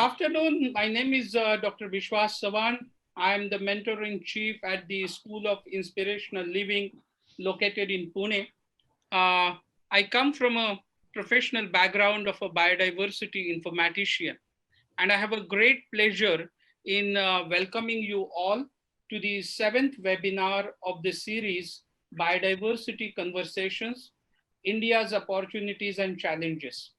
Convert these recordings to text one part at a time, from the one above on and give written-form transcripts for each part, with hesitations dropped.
afternoon. My name is Dr. Vishwas Sawan. I am the mentor-in-chief at the School of Inspirational Living located in Pune. I come from a professional background of a biodiversity informatician, and I have a great pleasure in welcoming you all to the 7th webinar of the series, Biodiversity Conversations, India's Opportunities and Challenges.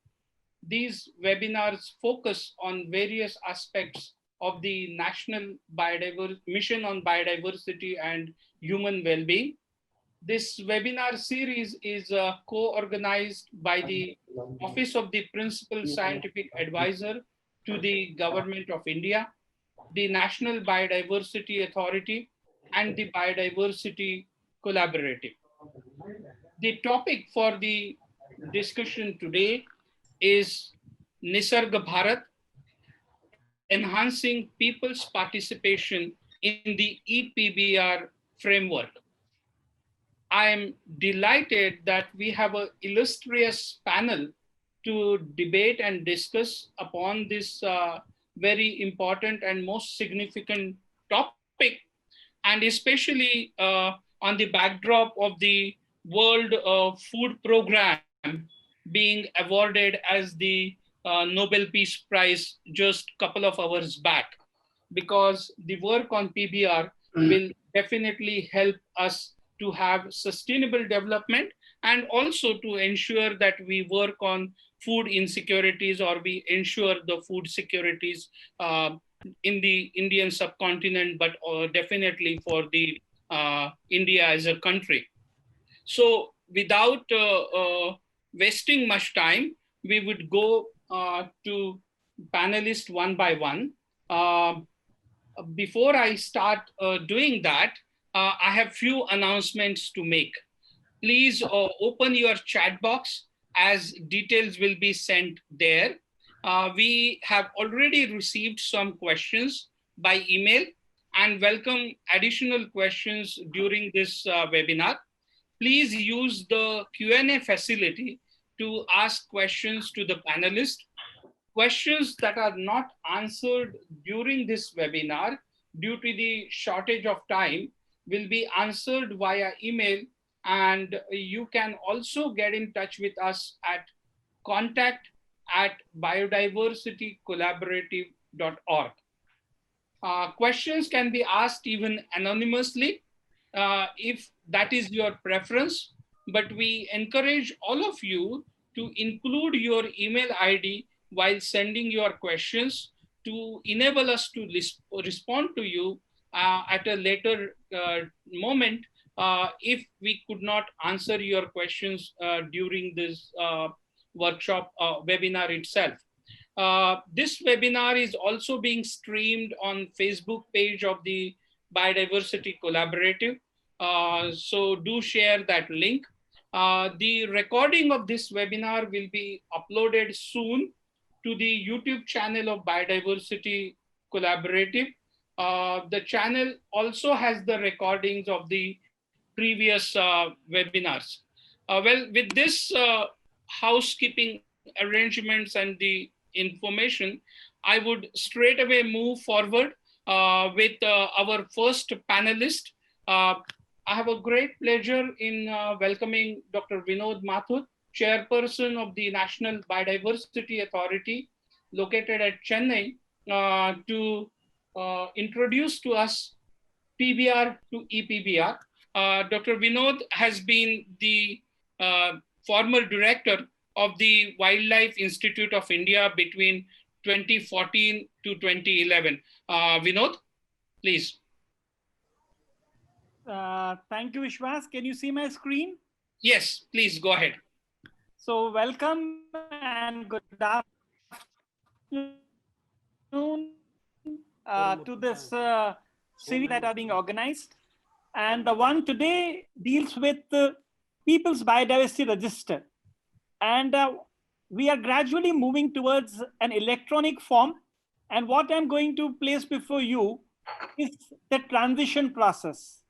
These webinars focus on various aspects of the National Mission on Biodiversity and Human Well-being. This webinar series is co-organized by the Office of the Principal Scientific Advisor to the Government of India, the National Biodiversity Authority, and the Biodiversity Collaborative. The topic for the discussion today is NISARG Bharat, enhancing people's participation in the e-PBR framework. I am delighted that we have an illustrious panel to debate and discuss upon this very important and most significant topic, and especially on the backdrop of the World Food Program being awarded as the Nobel Peace Prize just a couple of hours back, because the work on PBR will definitely help us to have sustainable development and also to ensure that we work on food insecurities, or we ensure the food securities in the Indian subcontinent, but definitely for the India as a country. So without wasting much time, we would go to panelists one by one. Before I start doing that, I have few announcements to make. Please open your chat box, as details will be sent there. We have already received some questions by email and welcome additional questions during this webinar. Please use the Q&A facility to ask questions to the panelists. Questions that are not answered during this webinar due to the shortage of time will be answered via email, and you can also get in touch with us at contact@biodiversitycollaborative.org. Questions can be asked even anonymously if that is your preference, but we encourage all of you to include your email ID while sending your questions to enable us to respond to you at a later moment if we could not answer your questions during this workshop webinar itself. This webinar is also being streamed on Facebook page of the Biodiversity Collaborative. So do share that link. The recording of this webinar will be uploaded soon to the YouTube channel of Biodiversity Collaborative. The channel also has the recordings of the previous webinars. Well, with this housekeeping arrangements and the information, I would straight away move forward with our first panelist. I have a great pleasure in welcoming Dr. Vinod Mathur, Chairperson of the National Biodiversity Authority located at Chennai, to introduce to us PBR to e-PBR. Dr. Vinod has been the former director of the Wildlife Institute of India between 2014 to 2011. Vinod, please. Thank you, Vishwas. Can you see my screen? Yes, please go ahead. So welcome and good afternoon to this series that are being organized. And the one today deals with the People's Biodiversity Register. And we are gradually moving towards an electronic form. And what I'm going to place before you is the transition process.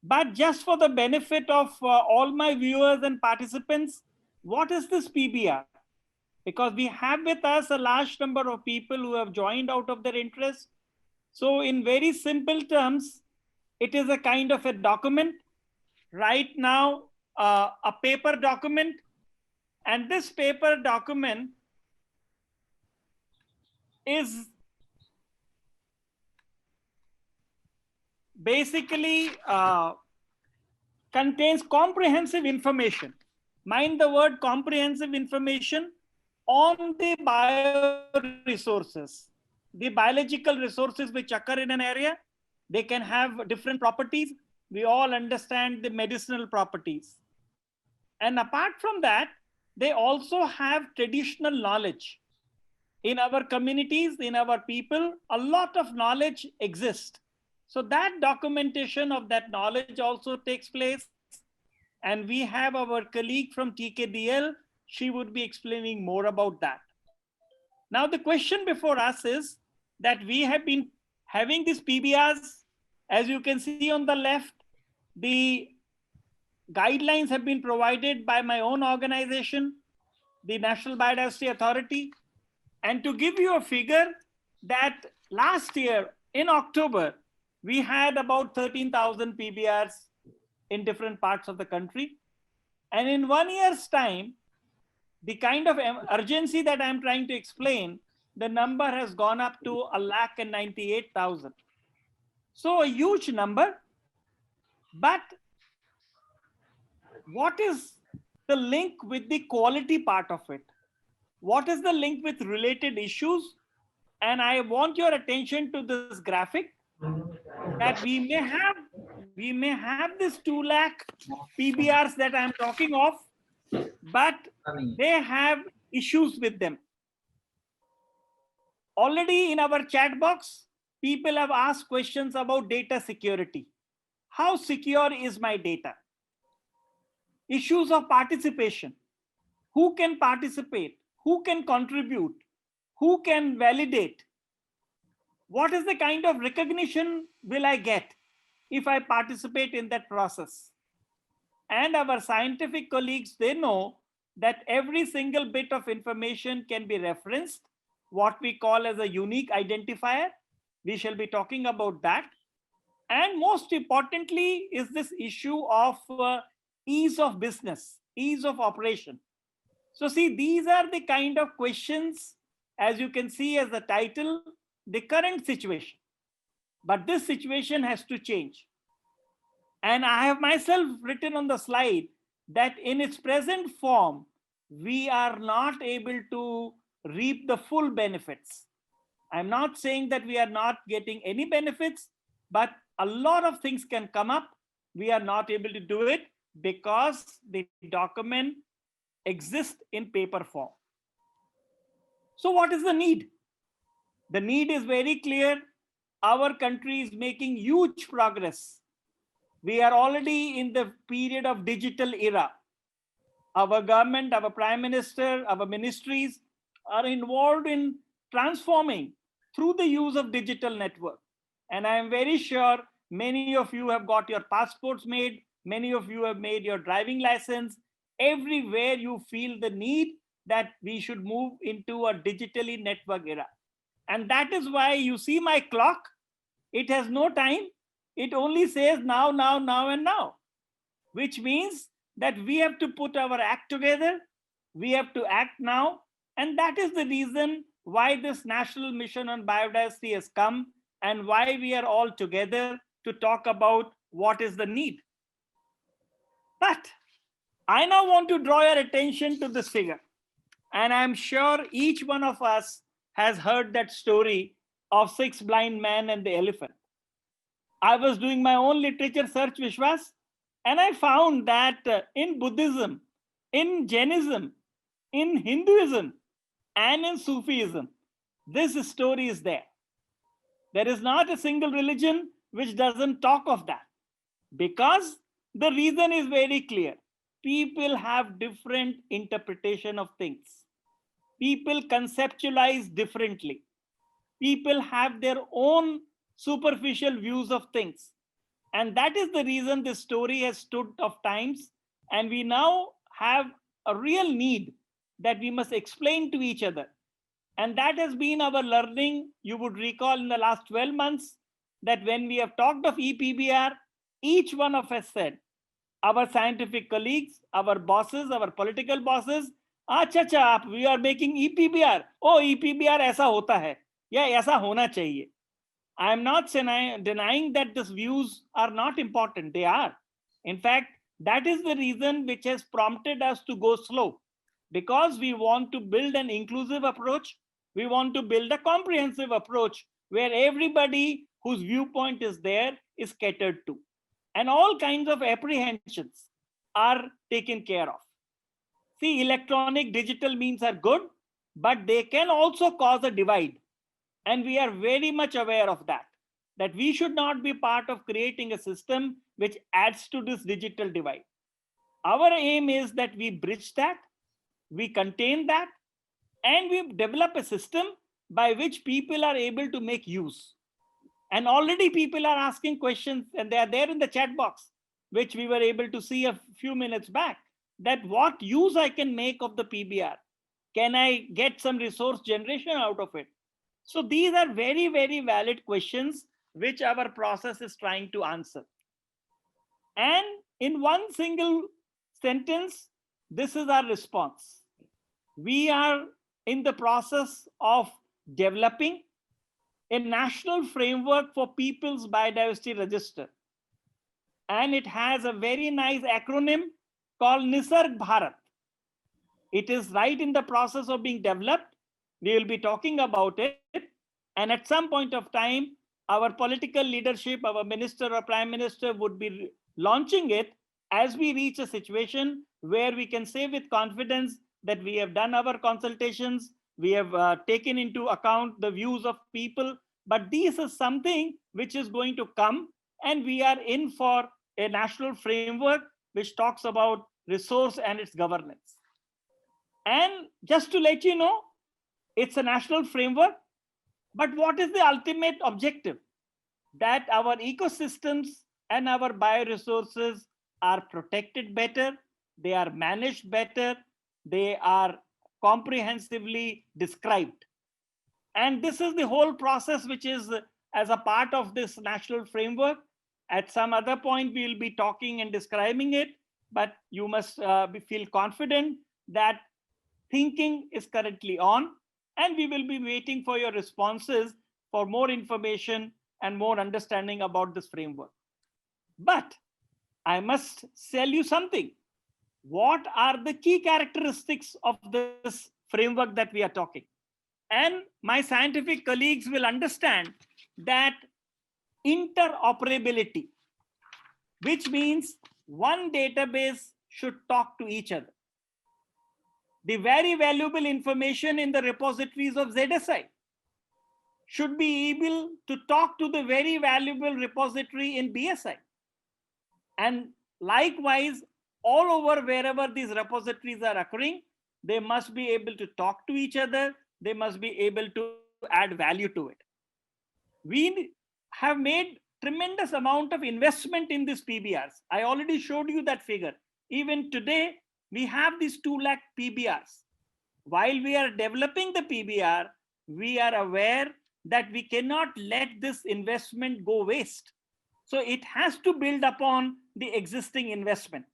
But just for the benefit of all my viewers and participants, what is this PBR? because we have with us a large number of people who have joined out of their interest. So in very simple terms, it is a kind of a document right now, a paper document. And this paper document is basically contains comprehensive information. Mind the word comprehensive information on the bioresources, the biological resources which occur in an area. They can have different properties. We all understand the medicinal properties. And apart from that, they also have traditional knowledge. In our communities, in our people, a lot of knowledge exists. So that documentation of that knowledge also takes place. And we have our colleague from TKDL. She would be explaining more about that. Now, the question before us is that we have been having these PBRs. As you can see on the left, the guidelines have been provided by my own organization, the National Biodiversity Authority. And to give you a figure, that last year in October, we had about 13,000 PBRs in different parts of the country. And in 1 year's time, the kind of urgency that I'm trying to explain, the number has gone up to 198,000. So a huge number. But what is the link with the quality part of it? What is the link with related issues? And I want your attention to this graphic, that we may have this 2 lakh PBRs that I'm talking of, but they have issues with them. Already in our chat box, people have asked questions about data security. How secure is my data? Issues of participation. Who can participate? Who can contribute? Who can validate? What is the kind of recognition will I get if I participate in that process? And our scientific colleagues, they know that every single bit of information can be referenced, what we call as a unique identifier. We shall be talking about that. And most importantly is this issue of ease of business, ease of operation. So see, these are the kind of questions, as you can see as the title, the current situation. But this situation has to change. And I have myself written on the slide that in its present form, we are not able to reap the full benefits. I'm not saying that we are not getting any benefits, but a lot of things can come up. We are not able to do it because the document exists in paper form. So what is the need? The need is very clear. Our country is making huge progress. We are already in the period of digital era. Our government, our prime minister, our ministries are involved in transforming through the use of digital network. And I am very sure many of you have got your passports made. Many of you have made your driving license. Everywhere you feel the need that we should move into a digitally network era. And that is why you see my clock. It has no time. It only says now, now, now, and now, which means that we have to put our act together. We have to act now. And that is the reason why this National Mission on Biodiversity has come and why we are all together to talk about what is the need. But I now want to draw your attention to this figure. And I'm sure each one of us has heard that story of 6 blind men and the elephant. I was doing my own literature search, Vishwas, and I found that in Buddhism, in Jainism, in Hinduism, and in Sufism, this story is there. There is not a single religion which doesn't talk of that, because the reason is very clear. People have different interpretation of things. People conceptualize differently. People have their own superficial views of things. And that is the reason this story has stood of times. And we now have a real need that we must explain to each other. And that has been our learning. You would recall in the last 12 months that when we have talked of e-PBR, each one of us said, our scientific colleagues, our bosses, our political bosses, अच्छा अच्छा, we are making e-PBR. Oh, e-PBR ऐसा होता है या ऐसा होना चाहिए. I am not denying that these views are not important. They are. In fact, that is the reason which has prompted us to go slow, because we want to build an inclusive approach. We want to build a comprehensive approach where everybody whose viewpoint is there is catered to. And all kinds of apprehensions are taken care of. See, electronic digital means are good, but they can also cause a divide. And we are very much aware of that we should not be part of creating a system which adds to this digital divide. Our aim is that we bridge that, we contain that, and we develop a system by which people are able to make use. And already people are asking questions, and they are there in the chat box, which we were able to see a few minutes back, that what use I can make of the PBR. Can I get some resource generation out of it? So these are very, very valid questions which our process is trying to answer. And in one single sentence, this is our response. We are in the process of developing a national framework for Peoples Biodiversity Register. And it has a very nice acronym called NISARG Bharat. It is right in the process of being developed. We will be talking about it. And at some point of time, our political leadership, our minister or prime minister would be launching it as we reach a situation where we can say with confidence that we have done our consultations, we have taken into account the views of people, but this is something which is going to come, and we are in for a national framework which talks about resource and its governance. And just to let you know, it's a national framework, but what is the ultimate objective? That our ecosystems and our bioresources are protected better, they are managed better, they are comprehensively described. And this is the whole process which is as a part of this national framework. At some other point, we will be talking and describing it, but you must feel confident that thinking is currently on, and we will be waiting for your responses for more information and more understanding about this framework. But I must tell you something. What are the key characteristics of this framework that we are talking? And my scientific colleagues will understand that interoperability, which means one database should talk to each other. The very valuable information in the repositories of ZSI should be able to talk to the very valuable repository in BSI. And likewise, all over wherever these repositories are occurring, they must be able to talk to each other. They must be able to add value to it. We have made tremendous amount of investment in these PBRs. I already showed you that figure. Even today, we have these 2 lakh PBRs. While we are developing the PBR, we are aware that we cannot let this investment go waste. So it has to build upon the existing investment.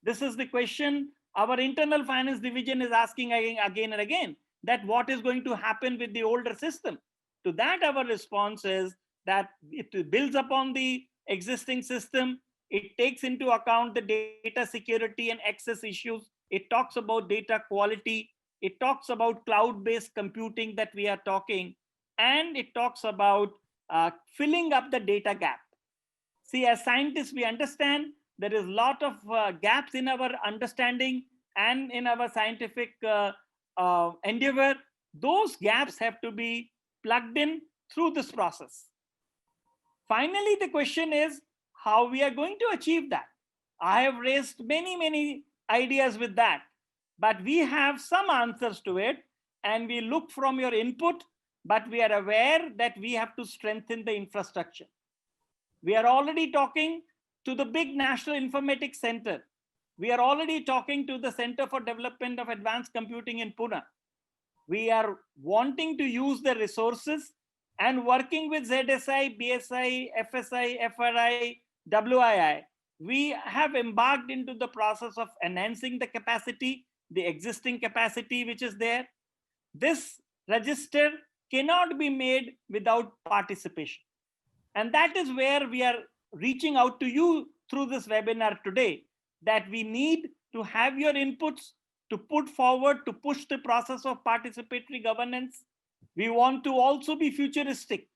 This is the question our internal finance division is asking again and again, that what is going to happen with the older system? To that, our response is that it builds upon the existing system. It takes into account the data security and access issues. It talks about data quality. It talks about cloud-based computing that we are talking. And it talks about filling up the data gap. See, as scientists, we understand there is a lot of gaps in our understanding and in our scientific endeavor. Those gaps have to be plugged in through this process. Finally, the question is how we are going to achieve that. I have raised many ideas with that, but we have some answers to it, and we look from your input, but we are aware that we have to strengthen the infrastructure. We are already talking to the big National Informatics Center. We are already talking to the Center for Development of Advanced Computing in Pune. We are wanting to use the resources and working with ZSI, BSI, FSI, FRI, WII. We have embarked into the process of enhancing the capacity, the existing capacity which is there. This register cannot be made without participation. And that is where we are reaching out to you through this webinar today, that we need to have your inputs to put forward, to push the process of participatory governance. We want to also be futuristic.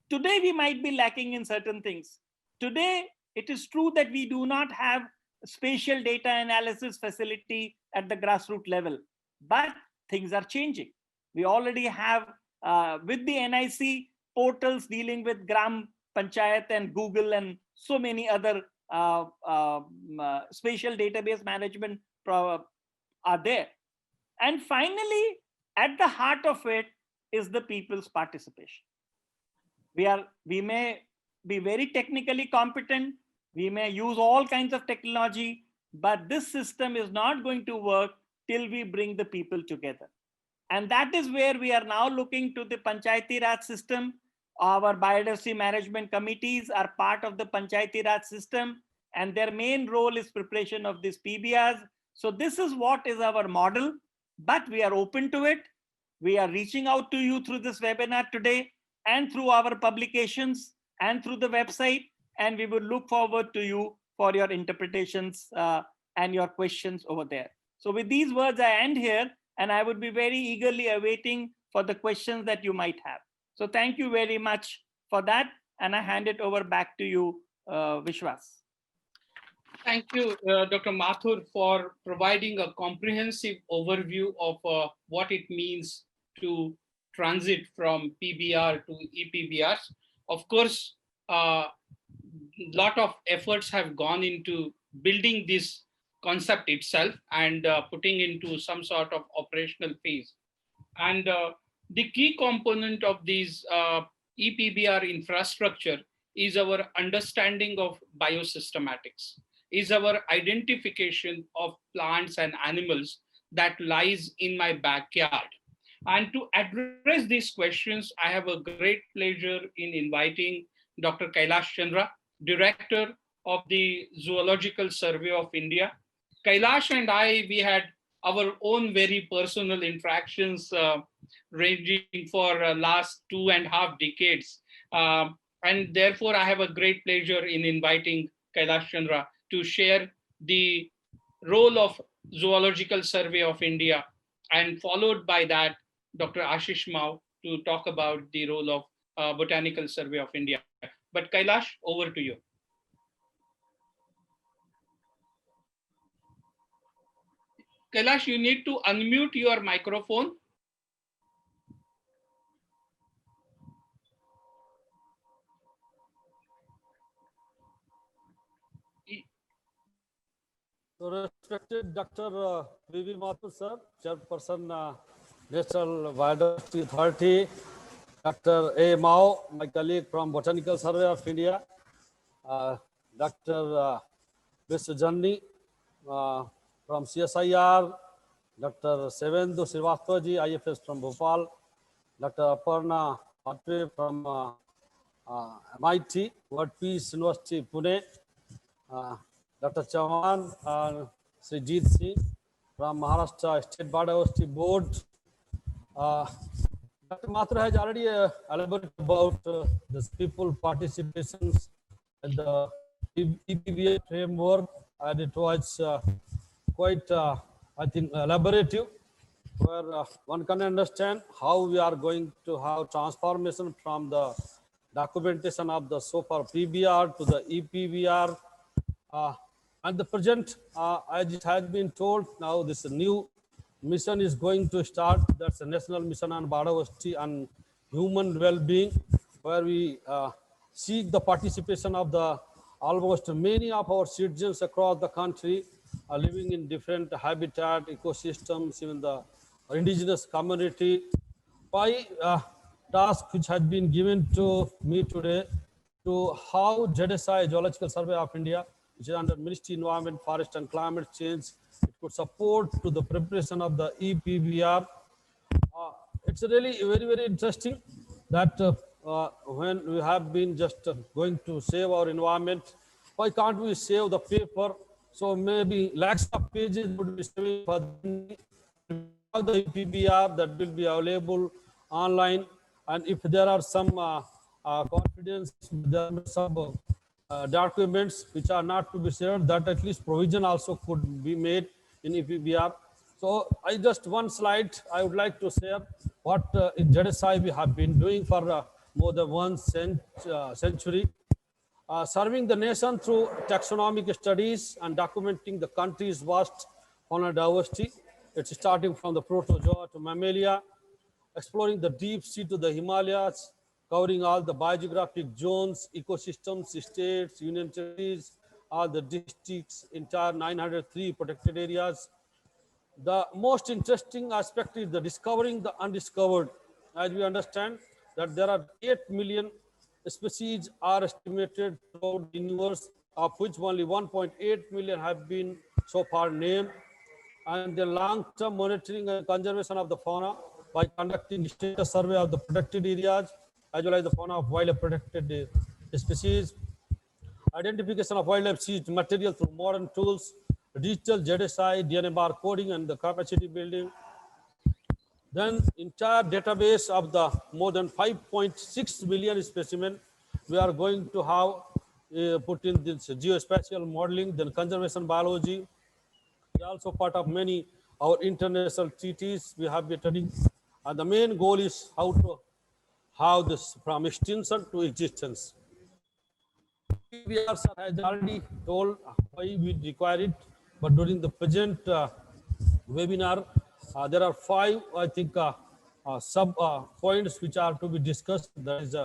Today, we might be lacking in certain things. Today, it is true that we do not have spatial data analysis facility at the grassroots level, but things are changing. We already have, with the NIC, portals dealing with Gram Panchayat and Google and so many other spatial database management are there. And finally, at the heart of it is the people's participation. We may be very technically competent, we may use all kinds of technology, but this system is not going to work till we bring the people together. And that is where we are now looking to the Panchayati Raj system. Our biodiversity management committees are part of the Panchayati Raj system, and their main role is preparation of these PBRs. So this is what is our model, but we are open to it. We are reaching out to you through this webinar today and through our publications and through the website, and we will look forward to you for your interpretations and your questions over there. So with these words, I end here, and I would be very eagerly awaiting for the questions that you might have. So thank you very much for that, and I hand it over back to you, Vishwas. Thank you, Dr. Mathur, for providing a comprehensive overview of what it means to transit from PBR to e-PBRs. Of course, a lot of efforts have gone into building this concept itself and putting into some sort of operational phase. And the key component of these e-PBR infrastructure is our understanding of biosystematics, is our identification of plants and animals that lies in my backyard. And to address these questions, I have a great pleasure in inviting Dr. Kailash Chandra, Director of the Zoological Survey of India. Kailash and I, we had our own very personal interactions ranging for last 2.5 decades. And therefore, I have a great pleasure in inviting Kailash Chandra to share the role of Zoological Survey of India, and followed by that, Dr. Ashish Mao to talk about the role of Botanical Survey of India. But Kailash, over to you. Kailash, you need to unmute your microphone. So respected Dr. V.V. Mathur, sir, Chairperson, National Biodiversity Authority, Dr. A. Mao, my colleague from Botanical Survey of India, Dr. Mr. Janni from CSIR, Dr. Sevendu Srivastavaji, IFS from Bhopal, Dr. Aparna Patre from MIT, World Peace University, Pune, Dr. Chauhan and Srijit Singh from Maharashtra State Biodiversity Board. Dr. Mathur has already elaborated about this people participations and the e-PBR framework, and it was quite, I think, elaborative, where one can understand how we are going to have transformation from the documentation of the so far PBR to the e-PBR. At the present, as it has been told, now this new mission is going to start. That's a National Mission on Biodiversity and Human Well-being, where we seek the participation of the almost many of our citizens across the country living in different habitat, ecosystems, even the indigenous community. My task which has been given to me today to how ZSI, Zoological Survey of India, which is under Ministry of Environment, Forest and Climate Change. It could support to the preparation of the e-PBR. It's really very, very interesting that when we have been just going to save our environment, why can't we save the paper? So maybe lakhs of pages would be saving for the e-PBR that will be available online. And if there are some confidence, there are some documents which are not to be shared, that at least provision also could be made in e-PBR. So I just one slide, I would like to share what in JSI we have been doing for more than one century, serving the nation through taxonomic studies and documenting the country's vast fauna diversity. It's starting from the protozoa to mammalia, exploring the deep sea to the Himalayas, covering all the biogeographic zones, ecosystems, states, union territories, all the districts, entire 903 protected areas. The most interesting aspect is the discovering the undiscovered. As we understand that there are 8 million species are estimated throughout the universe, of which only 1.8 million have been so far named. And the long-term monitoring and conservation of the fauna by conducting status survey of the protected areas, as well as the fauna of wildlife protected species, identification of wildlife seized material through modern tools, digital JSI, DNA barcoding, and the capacity building. Then entire database of the more than 5.6 million specimen, we are going to have put in this geospatial modeling, then conservation biology. We are also part of many our international treaties we have been studying. And the main goal is how to have this from extinction to existence. PBR has already told why we require it, but during the present webinar, there are 5, I think, sub points which are to be discussed. That is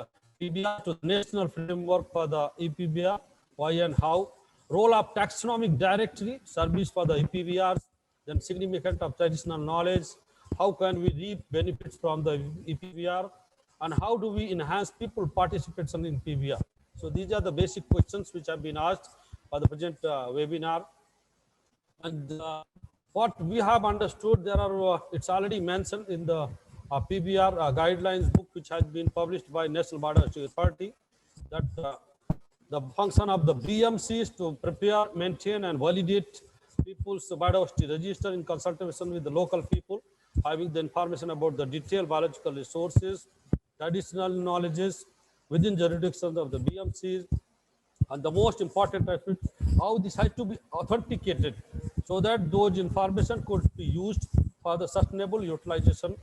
PBR to the national framework for the e-PBR, why and how, role of taxonomic directory, service for the e-PBRs, then significance of traditional knowledge, how can we reap benefits from the e-PBR, and how do we enhance people participation in PBR. So these are the basic questions which have been asked for the present webinar. And what we have understood, there are, it's already mentioned in the PBR guidelines book, which has been published by National Biodiversity Authority, that the function of the BMC is to prepare, maintain, and validate Peoples Biodiversity Register in consultation with the local people, having the information about the detailed biological resources, traditional knowledges within jurisdiction of the BMCs, and the most important aspect, how this has to be authenticated so that those information could be used for the sustainable utilization.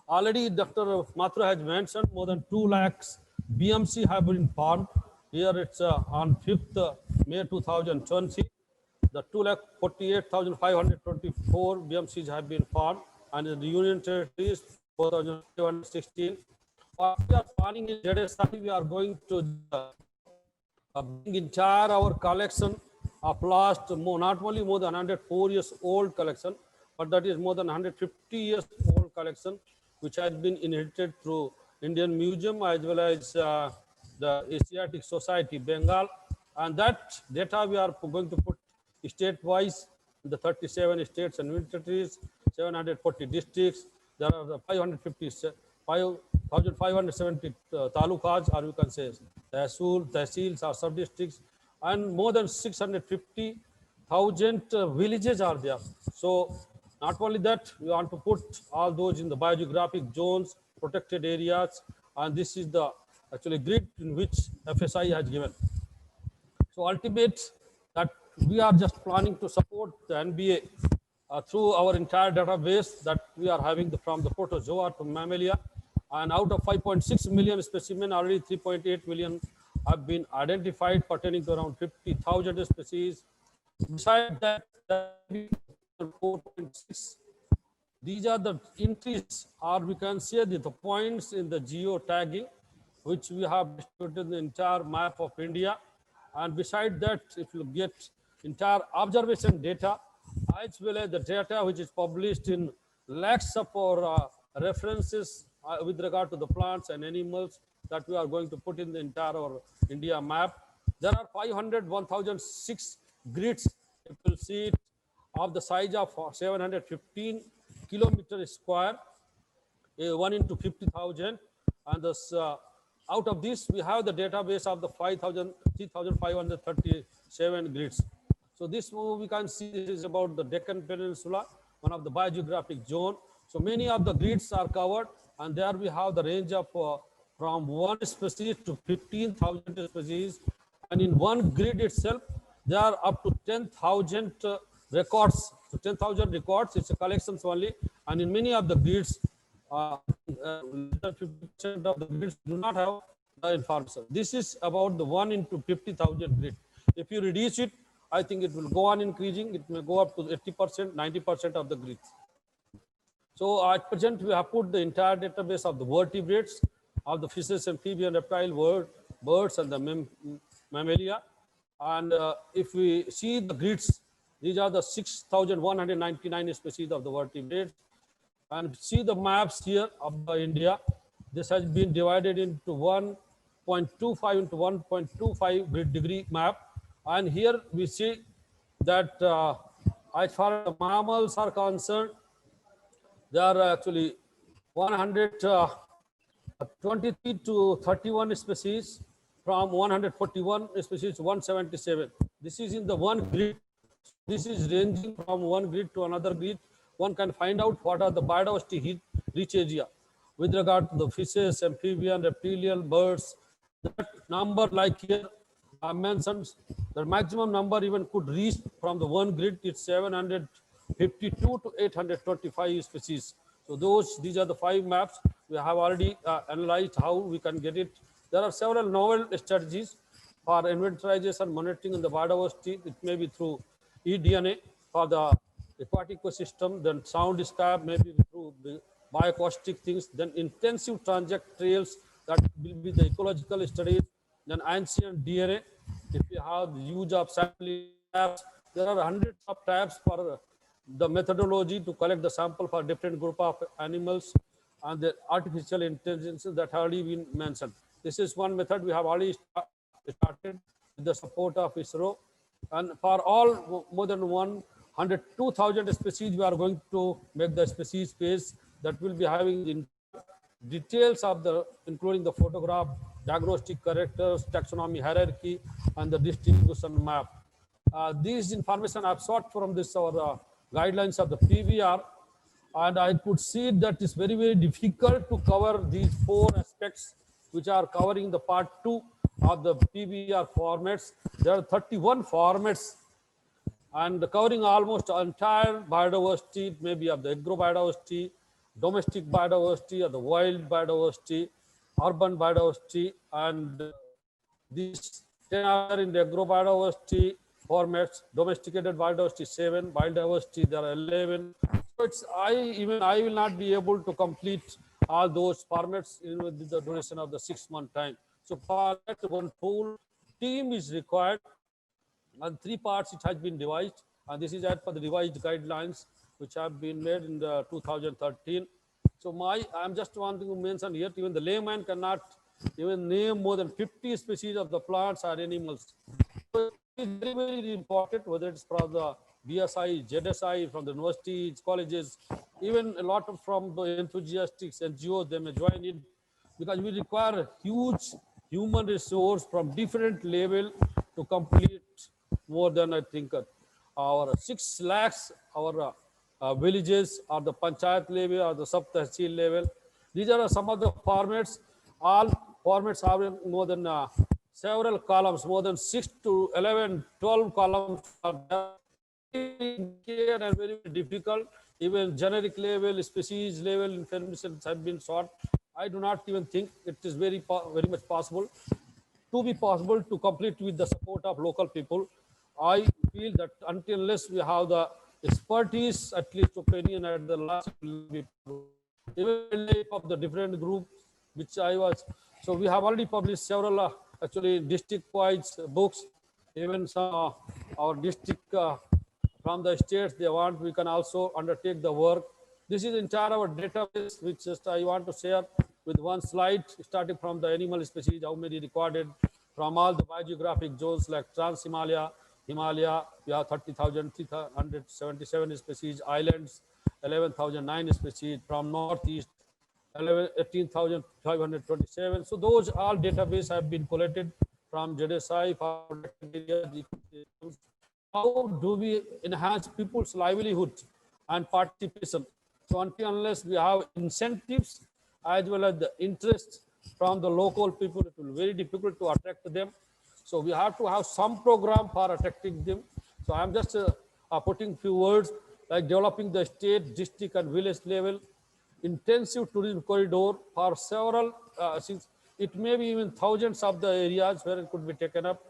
Already Dr. Mathura has mentioned more than 2 lakhs BMC have been formed. Here it's on 5th May 2020. The 2,48,524 BMCs have been formed, and in the Union Territories 4,516. What we are planning in JSI, we are going to bring entire our collection of last not only more than 104 years old collection, but that is more than 150 years old collection, which has been inherited through Indian Museum as well as the Asiatic Society Bengal, and that data we are going to put state-wise in the 37 states and union territories, 740 districts. There are 5,570 talukas, or you can say tehsils or sub-districts, and more than 650,000 villages are there. So not only that, we want to put all those in the biogeographic zones, protected areas, and this is the actually grid in which FSI has given. So ultimate that we are just planning to support the NBA through our entire database that we are having from the protozoa to mammalia, and out of 5.6 million specimens, already 3.8 million have been identified pertaining to around 50,000 species. Besides that, 4.6. These are the entries, or we can say the points in the geo tagging, which we have distributed the entire map of India. And beside that, if you get entire observation data, as well as the data which is published in lakhs of our references with regard to the plants and animals that we are going to put in the entire our India map. There are 500, 1006 grids. You will see it of the size of 715 kilometer square, 1 into 50,000. And this, out of this, we have the database of the 3,537 grids. So this we can see this is about the Deccan Peninsula, one of the biogeographic zone. So many of the grids are covered, and there we have the range of from one species to 15,000 species. And in one grid itself, there are up to 10,000 records. So 10,000 records, it's a collections only. And in many of the grids, less than 50% of the grids do not have the information. This is about the 1 into 50,000 grid. If you reduce it, I think it will go on increasing. It may go up to 80%, 90% of the grids. So at present, we have put the entire database of the vertebrates, of the fishes, amphibian, reptile, birds, and the mammalia. And if we see the grids, these are the 6,199 species of the vertebrates. And see the maps here of India. This has been divided into 1.25 into 1.25 grid degree map. And here we see that as far as the mammals are concerned, there are actually 123 to 31 species, from 141 species to 177. This is in the one grid. This is ranging from one grid to another grid. One can find out what are the biodiversity rich area with regard to the fishes, amphibian, reptilian, birds. That number, like here I mentioned, the maximum number even could reach from the one grid. It's 752 to 825 species. So these are the 5 maps. We have already analyzed how we can get it. There are several novel strategies for inventarization, monitoring in the biodiversity. It may be through eDNA for the aquatic ecosystem, then sound stab, maybe through the bioacoustic things, then intensive transit trails, that will be the ecological studies, then ancient DNA. If you have the use of sampling tabs, there are hundreds of tabs for the methodology to collect the sample for different group of animals, and the artificial intelligence that have already been mentioned. This is one method we have already started with the support of ISRO. And for all more than 102,000 species, we are going to make the species space that will be having in details of the, including the photograph, diagnostic characters, taxonomy hierarchy, and the distribution map. These information I have sought from this our guidelines of the PBR, and I could see that it's very, very difficult to cover these 4 aspects which are covering the part 2 of the PBR formats. There are 31 formats and covering almost entire biodiversity, maybe of the agrobiodiversity, domestic biodiversity, or the wild biodiversity, urban biodiversity, and these 10 are in the agrobiodiversity formats, domesticated biodiversity 7, biodiversity there are 11. So it's I will not be able to complete all those formats in the duration of the 6-month time. So for that, one full team is required, and 3 parts it has been devised, and this is as per the revised guidelines which have been made in the 2013. So I'm just wanting to mention here, even the layman cannot even name more than 50 species of the plants or animals. So it's very, very important, whether it's from the BSI, ZSI, from the universities, colleges, even a lot of from the enthusiastic NGOs, they may join in, because we require a huge human resource from different level to complete more than, I think, our 6 lakhs, our villages, or the panchayat level, or the sub-tehsil level. These are some of the formats. All formats have more than several columns, more than 6 to 11, 12 columns are there. And very, very difficult. Even generic level, species level information have been sought. I do not even think it is very much possible to complete with the support of local people. I feel that until unless we have the expertise, at least opinion at the last, even of the different groups which I was. So we have already published several actually district-wise books. Even some our district from the states they want, we can also undertake the work. This is entire our database, which just I want to share with one slide, starting from the animal species, how many recorded, from all the biogeographic zones like Trans-Himalaya, Himalaya, we have 30,377 species, islands, 11,009 species, from northeast, 18,527. So those all database have been collected from JDSI for protected areas, ecosystems. How do we enhance people's livelihood and participation? So until unless we have incentives as well as the interest from the local people, it will be very difficult to attract them. So we have to have some program for attracting them. So I'm just putting few words like developing the state, district, and village level intensive tourism corridor for several, since it may be even thousands of the areas where it could be taken up.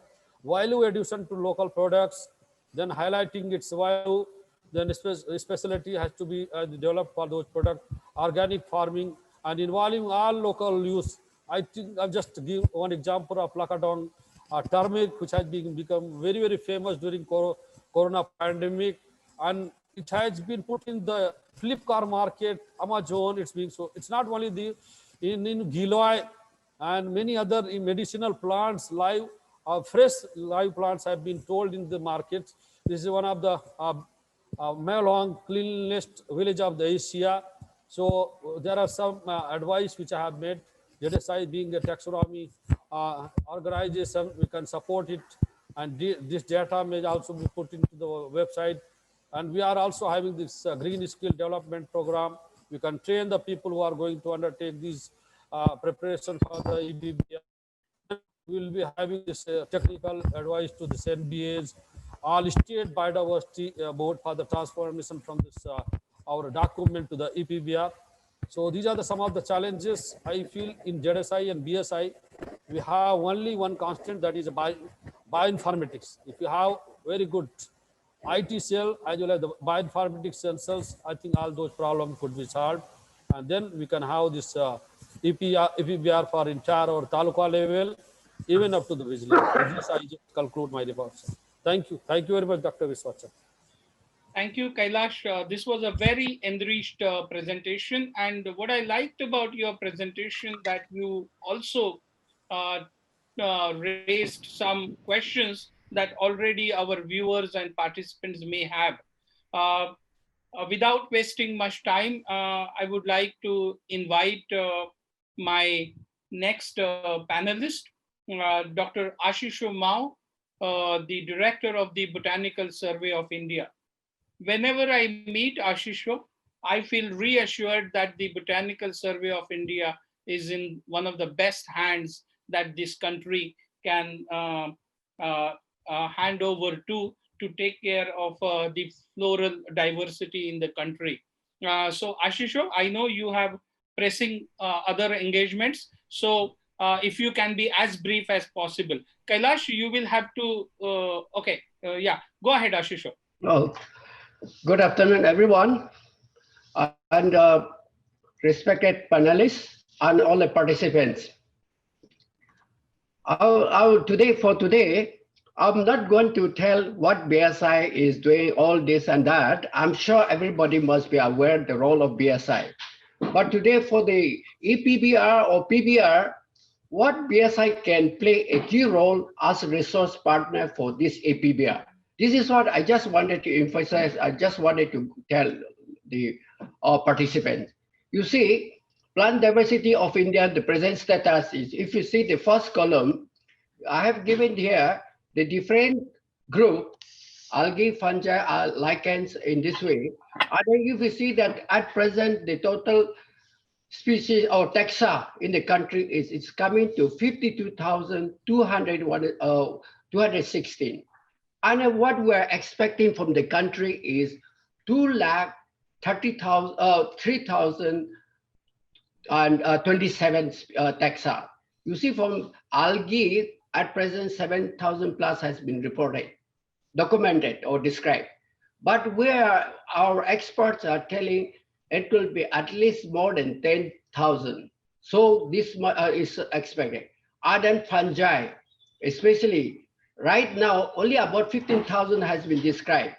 Value addition to local products, then highlighting its value, then specialty has to be developed for those products, organic farming, and involving all local use. I think I'll just give one example of Lakadong turmeric, which has become very, very famous during Corona pandemic, and it has been put in the Flipkart market, Amazon. It's being so. It's not only the in Giloy and many other medicinal plants, live fresh live plants have been told in the markets. This is one of the Melong cleanest village of the Asia. So there are some advice which I have made. JDSI being a taxonomy organization, we can support it, and this data may also be put into the website. And we are also having this green skill development program. We can train the people who are going to undertake these preparation for the e-PBR. We will be having this technical advice to the NBAs, all state biodiversity board for the transformation from this our document to the e-PBR. So these are some of the challenges I feel in JDSI and BSI. We have only one constant, that is bioinformatics. If you have very good IT cell as well as the bioinformatics sensors, I think all those problems could be solved. And then we can have this e-PBR for entire or taluka level, even up to the vigilance. With this, I just conclude my remarks. Thank you. Thank you very much, Dr. Viswacha. Thank you, Kailash. This was a very enriched presentation. And what I liked about your presentation, that you also raised some questions that already our viewers and participants may have. Without wasting much time, I would like to invite my next panelist, Dr. Ashish Mao, the director of the Botanical Survey of India. Whenever I meet Ashisho, I feel reassured that the Botanical Survey of India is in one of the best hands that this country can hand over to take care of the floral diversity in the country. So Ashisho, I know you have pressing other engagements. So if you can be as brief as possible. Kailash, you will have to, okay, yeah, go ahead, Ashisho. Well, good afternoon, everyone, and respected panelists and all the participants. Today, I'm not going to tell what BSI is doing, all this and that. I'm sure everybody must be aware of the role of BSI. But today, for the e-PBR or PBR, what BSI can play a key role as a resource partner for this e-PBR. This is what I just wanted to emphasize. I just wanted to tell the participants. You see, plant diversity of India, the present status is, if you see the first column, I have given here the different group, algae, fungi, lichens in this way. And then if you see that at present, the total species or taxa in the country is coming to 52,216. And what we're expecting from the country is 3,027 taxa. You see, from algae, at present, 7,000 plus has been reported, documented or described. But where our experts are telling it will be at least more than 10,000. So this is expected. Other fungi, especially right now, only about 15,000 has been described.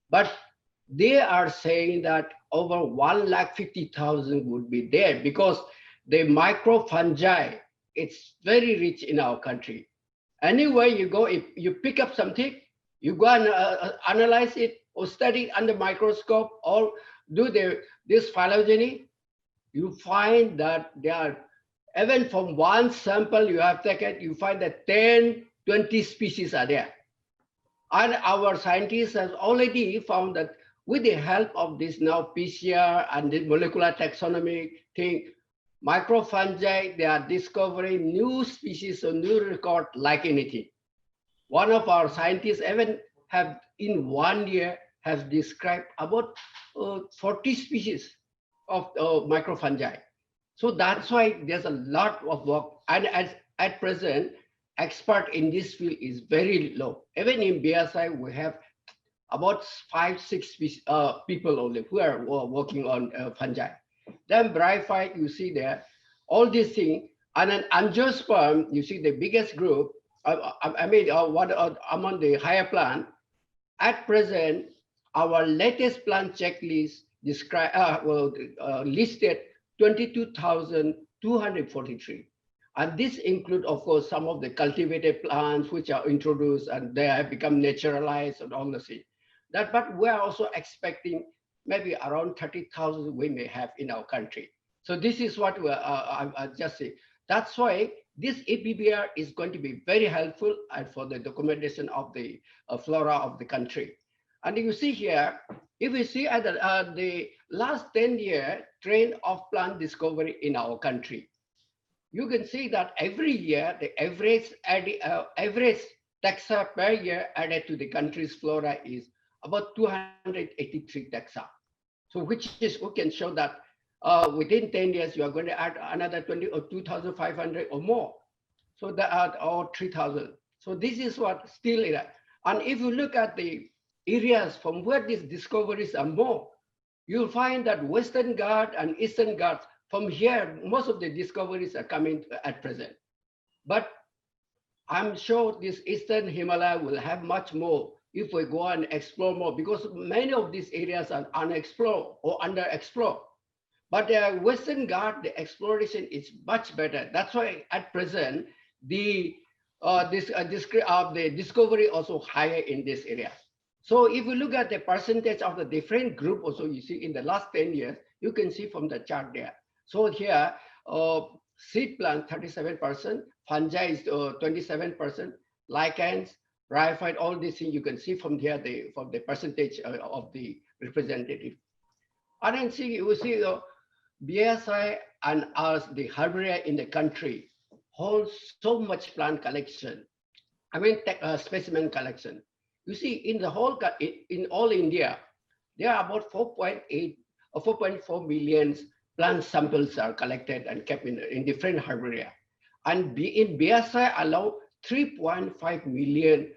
But they are saying that over 150,000 would be there because the microfungi, it's very rich in our country. Anywhere you go, if you pick up something, you go and analyze it or study it under microscope or do this phylogeny, you find that there are, even from one sample you have taken, you find that 10, 20 species are there. And our scientists have already found that with the help of this now PCR and the molecular taxonomy thing, microfungi, they are discovering new species or new record like anything. One of our scientists even have in 1 year has described about 40 species of microfungi. So that's why there's a lot of work. And at present, expert in this field is very low. Even in BSI, we have about 5, 6 people only who are working on fungi. Then bryophyte, you see there, all these things. And an angiosperm, you see the biggest group, among the higher plant. At present, our latest plant checklist listed 22,243. And this includes, of course, some of the cultivated plants which are introduced and they have become naturalized and all the things. But we are also expecting maybe around 30,000 we may have in our country. So this is what I just say. That's why this e-PBR is going to be very helpful for the documentation of the flora of the country. And you see here, if we see at the last 10-year trend of plant discovery in our country, you can see that every year the average taxa per year added to the country's flora is about 283 taxa. So which is, we can show that within 10 years, you are going to add another 20 or 2,500 or more. So that or 3,000. So this is what still is. And if you look at the areas from where these discoveries are more, you'll find that Western Ghats and Eastern Ghats, from here, most of the discoveries are coming at present. But I'm sure this Eastern Himalaya will have much more if we go and explore more, because many of these areas are unexplored or underexplored. But Western Ghats, the exploration is much better. That's why at present, the discovery also higher in this area. So if you look at the percentage of the different group also, you see in the last 10 years, you can see from the chart there. So here, seed plant 37%, fungi is 27%, lichens, bryophyte, all these things you can see from here from the percentage of the representative. And then see, you see BSI and us, the herbaria in the country, holds so much plant collection. I mean, specimen collection. You see, in the whole, in all India, there are about 4.8 or 4.4 million plant samples are collected and kept in different herbaria. And in BSI alone, 3.5 million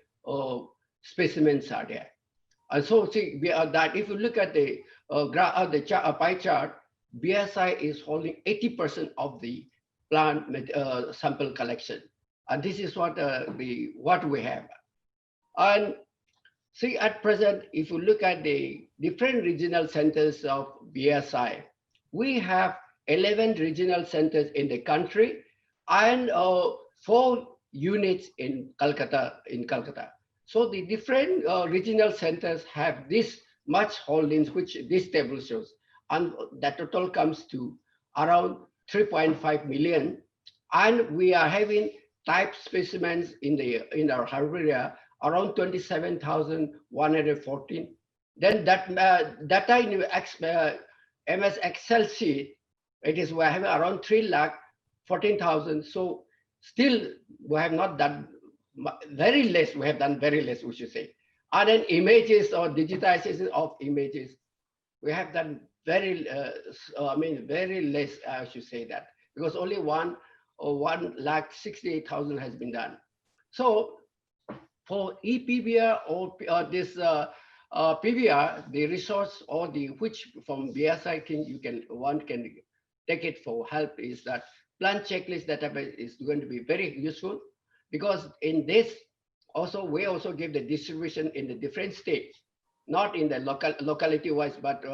specimens are there. And so see, that if you look at the pie chart, BSI is holding 80% of the plant sample collection. And this is what we have. And see, at present, if you look at the different regional centers of BSI, we have 11 regional centers in the country and 4 units in Calcutta. So the different regional centers have this much holdings, which this table shows. And that total comes to around 3.5 million. And we are having type specimens in our herbaria around 27,114. Then that data in MS Excel sheet, we're having around 3,14,000. So still we have not done very less. We have done very less, we should say. And then images or digitization of images, we have done very less, I should say that, because only 1,68,000 has been done. So for e-PBR or this PBR, the resource or which from BSI thing one can take it for help is that plant checklist database is going to be very useful, because in this also we also give the distribution in the different states, not in the locality wise, but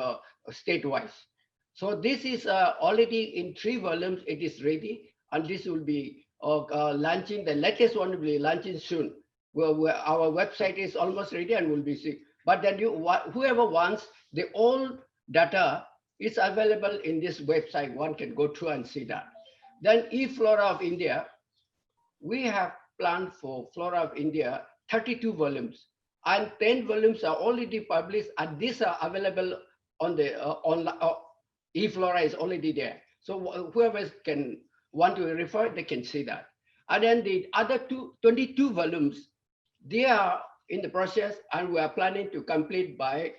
state wise. So this is already in 3 volumes. It is ready, and this will be launching, the latest one will be launching soon. Our website is almost ready and will be see. But then whoever wants, the old data is available in this website. One can go through and see that. Then e-Flora of India, we have planned for Flora of India 32 volumes, and 10 volumes are already published, and these are available on the e-Flora is already there. So whoever can want to refer, they can see that. And then the other 22 volumes, they are in the process, and we are planning to complete by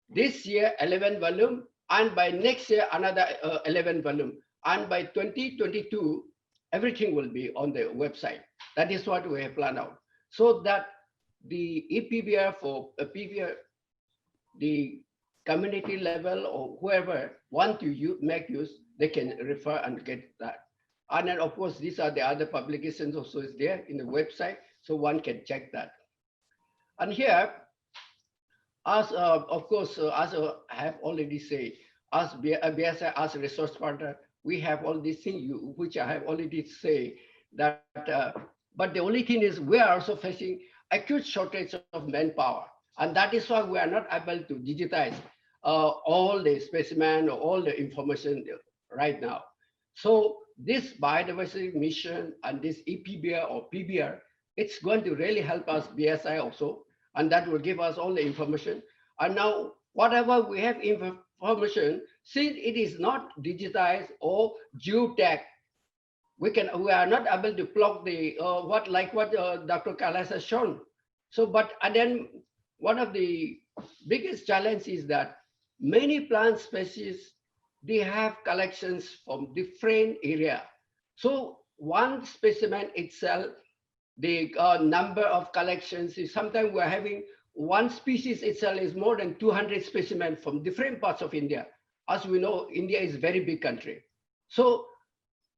this year 11 volume, and by next year another 11 volume, and by 2022 everything will be on the website. That is what we have planned out, so that the e-PBR for a PBR, the community level or whoever want to make use, they can refer and get that. And then of course these are the other publications also is there in the website, so one can check that. And here, as of course, as I have already said, as BSI, as a resource partner, we have all these things which I have already said that. But the only thing is we are also facing acute shortage of manpower, and that is why we are not able to digitize all the specimen or all the information right now. So this biodiversity mission and this e-PBR or PBR, it's going to really help us BSI also, and that will give us all the information. And now whatever we have information, since it is not digitized or geotag, we are not able to plug the what Dr. Kailash has shown. So, but and then one of the biggest challenge is that many plant species, they have collections from different area. So one specimen itself, the number of collections is sometimes we're having one species itself is more than 200 specimens from different parts of India. As we know, India is a very big country. So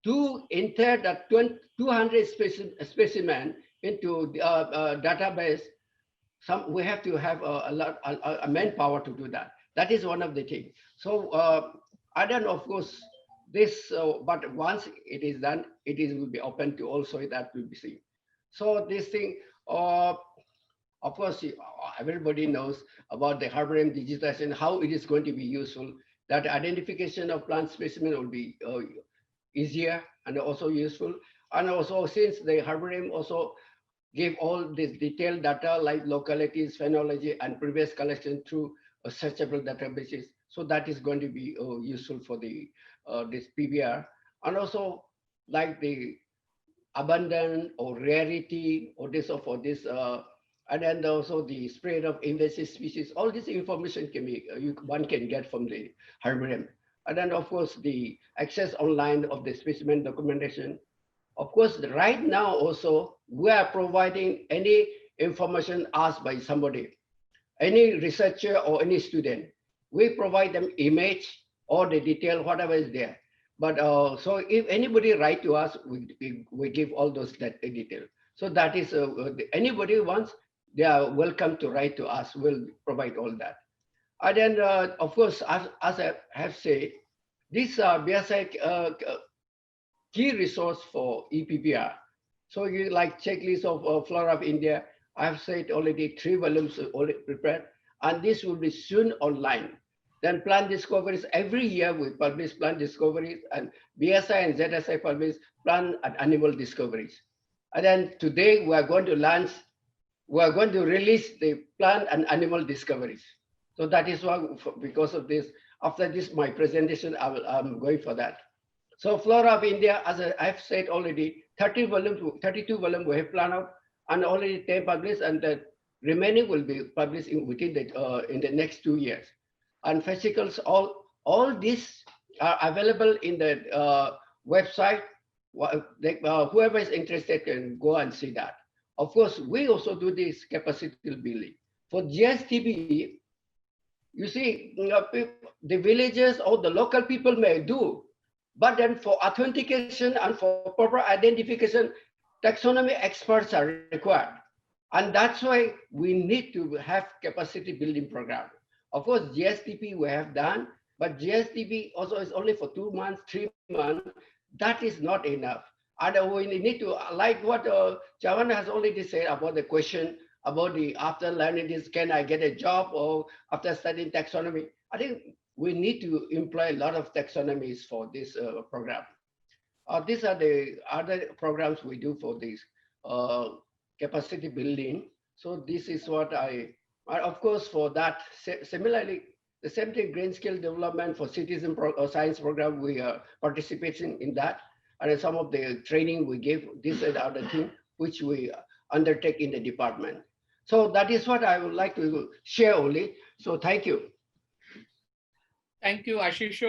to enter that 200 specimen into the database, we have to have a manpower to do that. That is one of the things. So and then of course this, but once it is done, will be open to also that will be seen. So this thing, of course, everybody knows about the herbarium digitization, how it is going to be useful. That identification of plant specimen will be easier and also useful. And also since the herbarium also give all this detailed data like localities, phenology, and previous collection through a searchable databases. So that is going to be useful for the this PBR. And also like the abundant or rarity or this or for this, and then also the spread of invasive species. All this information can be one can get from the herbarium. And then of course the access online of the specimen documentation. Of course, right now also we are providing any information asked by somebody, any researcher or any student. We provide them image or the detail, whatever is there. But so if anybody write to us, we give all those detail. So that is anybody wants, they are welcome to write to us. We'll provide all that. And then of course, as I have said, this BSI key resource for e-PBR. So you like checklist of Flora of India. I've said already 3 volumes already prepared, and this will be soon online. Then plant discoveries, every year we publish plant discoveries, and BSI and ZSI publish plant and animal discoveries. And then today we are going to launch, we are going to release the plant and animal discoveries. So that is why, because of this, after this, my presentation, I'm going for that. So Flora of India, as I've said already, 32 volumes we have planned out, and already 10 published, and the remaining will be published within the in the next 2 years. And fascicles, all these are available in the website. Whoever is interested can go and see that. Of course, we also do this capacity building. For GSTB, you see, the villagers or the local people may do, but then for authentication and for proper identification, taxonomy experts are required. And that's why we need to have capacity building program. Of course, GSTP we have done, but GSTP also is only for 2 months, 3 months. That is not enough. And we need to, like what Chavan has already said about the question about the after learning this, can I get a job or after studying taxonomy? I think we need to employ a lot of taxonomies for this program. These are the other programs we do for this uh, capacity building. So this is what of course, for that, similarly, the same thing, green skill development for citizen science program, we are participating in that. And some of the training we give, this and other thing, which we undertake in the department. So that is what I would like to share only. So thank you. Thank you, Ashish.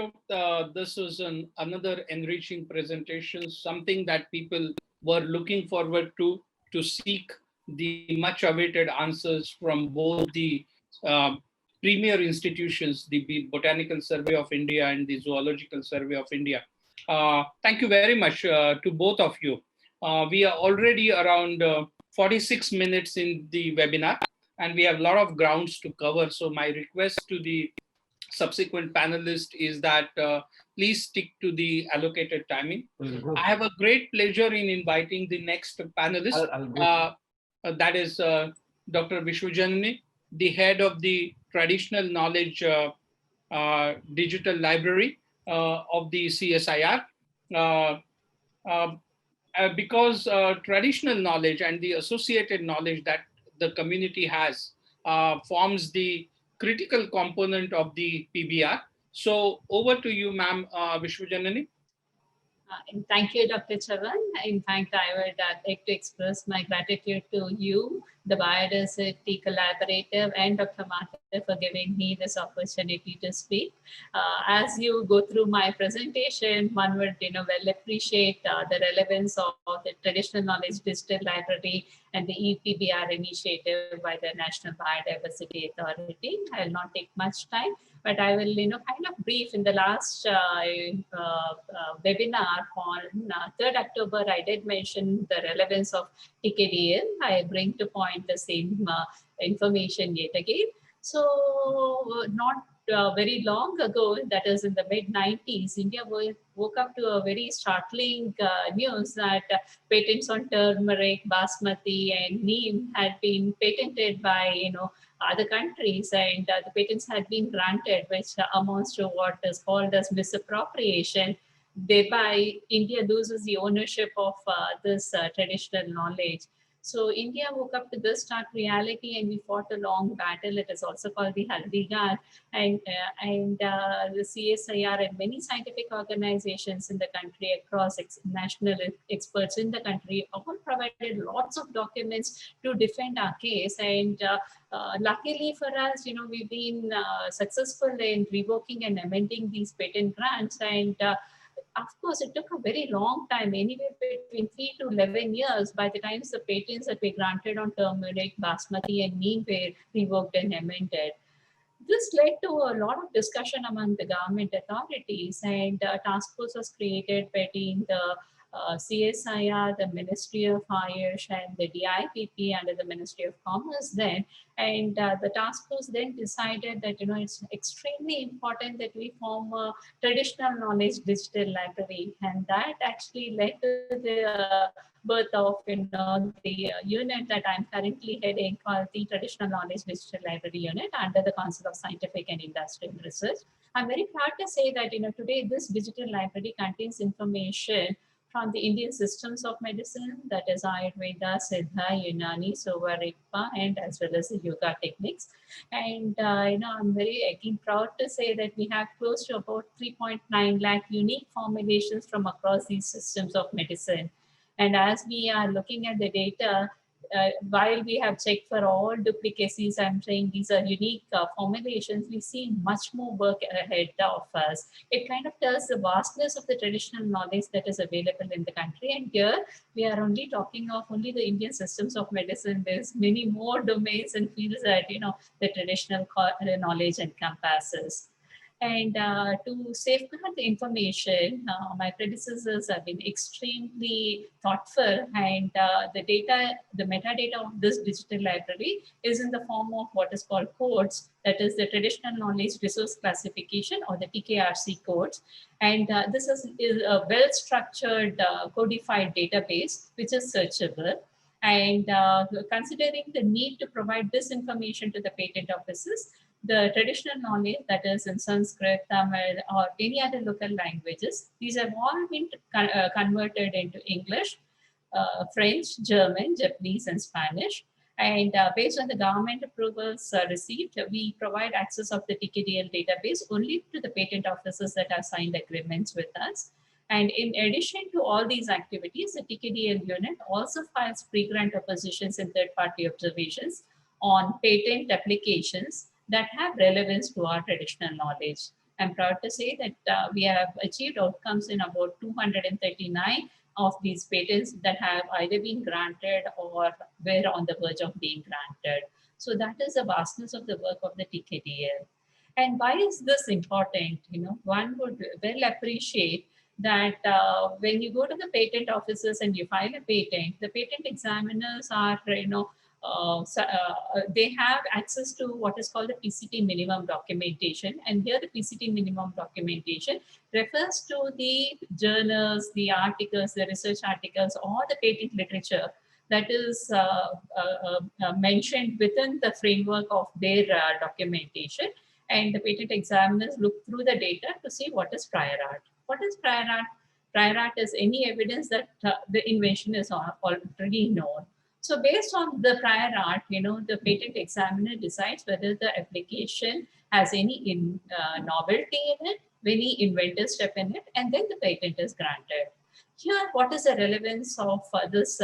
This was another enriching presentation, something that people were looking forward to seek the much awaited answers from both the uh, premier institutions, the Botanical Survey of India and the Zoological Survey of India. Thank you very much to both of you. We are already around 46 minutes in the webinar, and we have a lot of grounds to cover. So my request to the subsequent panelist is that please stick to the allocated timing. I have a great pleasure in inviting the next panelist. That is Dr. Vishwajanani, the head of the Traditional Knowledge Digital Library of the CSIR. Uh, uh, because traditional knowledge and the associated knowledge that the community has forms the critical component of the PBR. So over to you, ma'am, Vishwajanani. And thank you, Dr. Chavan. In fact, I would like to express my gratitude to you, the Biodiversity Collaborative, and Dr. Mathur for giving me this opportunity to speak. As you go through my presentation, one would well appreciate the relevance of the Traditional Knowledge Digital Library and the e-PBR initiative by the National Biodiversity Authority. I will not take much time, but I will kind of brief. In the last webinar on 3rd October, I did mention the relevance of TKDL. I bring to point the same information yet again. So not very long ago, that is in the mid-90s, India woke up to a very startling news that patents on turmeric, basmati, and neem had been patented by other countries, and the patents had been granted, which amounts to what is called as misappropriation. Thereby, India loses the ownership of this traditional knowledge. So India woke up to this stark reality, and we fought a long battle. It is also called the Haldigar, and the CSIR and many scientific organizations in the country, across national experts in the country, all provided lots of documents to defend our case. And luckily for us, we've been successful in revoking and amending these patent grants. And of course, it took a very long time, anywhere between 3 to 11 years, by the time the patents that were granted on turmeric, basmati, and neem were revoked and amended. This led to a lot of discussion among the government authorities, and a task force was created between the CSIR, the Ministry of Ayush, and the DIPP under the Ministry of Commerce then. And the task force then decided that it's extremely important that we form a traditional knowledge digital library, and that actually led to the birth of the unit that I'm currently heading, called the Traditional Knowledge Digital Library Unit under the Council of Scientific and Industrial Research. I'm very proud to say that today this digital library contains information from the Indian systems of medicine, that is Ayurveda, Siddha, Unani, Sova, Rigpa, and as well as the yoga techniques. And I'm very again proud to say that we have close to about 3.9 lakh unique formulations from across these systems of medicine. And as we are looking at the data, while we have checked for all duplicacies, I'm saying these are unique formulations, we see much more work ahead of us. It kind of tells the vastness of the traditional knowledge that is available in the country. And here we are only talking of only the Indian systems of medicine. There's many more domains and fields that the traditional knowledge encompasses. And to safeguard the information, my predecessors have been extremely thoughtful, and the data, the metadata of this digital library is in the form of what is called codes, that is the traditional knowledge resource classification, or the TKRC codes. And this is a well-structured codified database which is searchable. And considering the need to provide this information to the patent offices, the traditional knowledge, that is in Sanskrit, Tamil, or any other local languages, these have all been converted into English, French, German, Japanese, and Spanish. And based on the government approvals received, we provide access of the TKDL database only to the patent offices that have signed agreements with us. And in addition to all these activities, the TKDL unit also files pre-grant oppositions and third-party observations on patent applications that have relevance to our traditional knowledge. I'm proud to say that we have achieved outcomes in about 239 of these patents that have either been granted or were on the verge of being granted. So that is the vastness of the work of the TKDL. And why is this important? You know, one would well appreciate that when you go to the patent offices and you file a patent, the patent examiners are, they have access to what is called the PCT minimum documentation. And here the PCT minimum documentation refers to the journals, the articles, the research articles, or the patent literature that is mentioned within the framework of their documentation. And the patent examiners look through the data to see what is prior art. What is prior art? Prior art is any evidence that the invention is already known. So based on the prior art, the patent examiner decides whether the application has any novelty in it, any inventive step in it, and then the patent is granted. Here, what is the relevance of this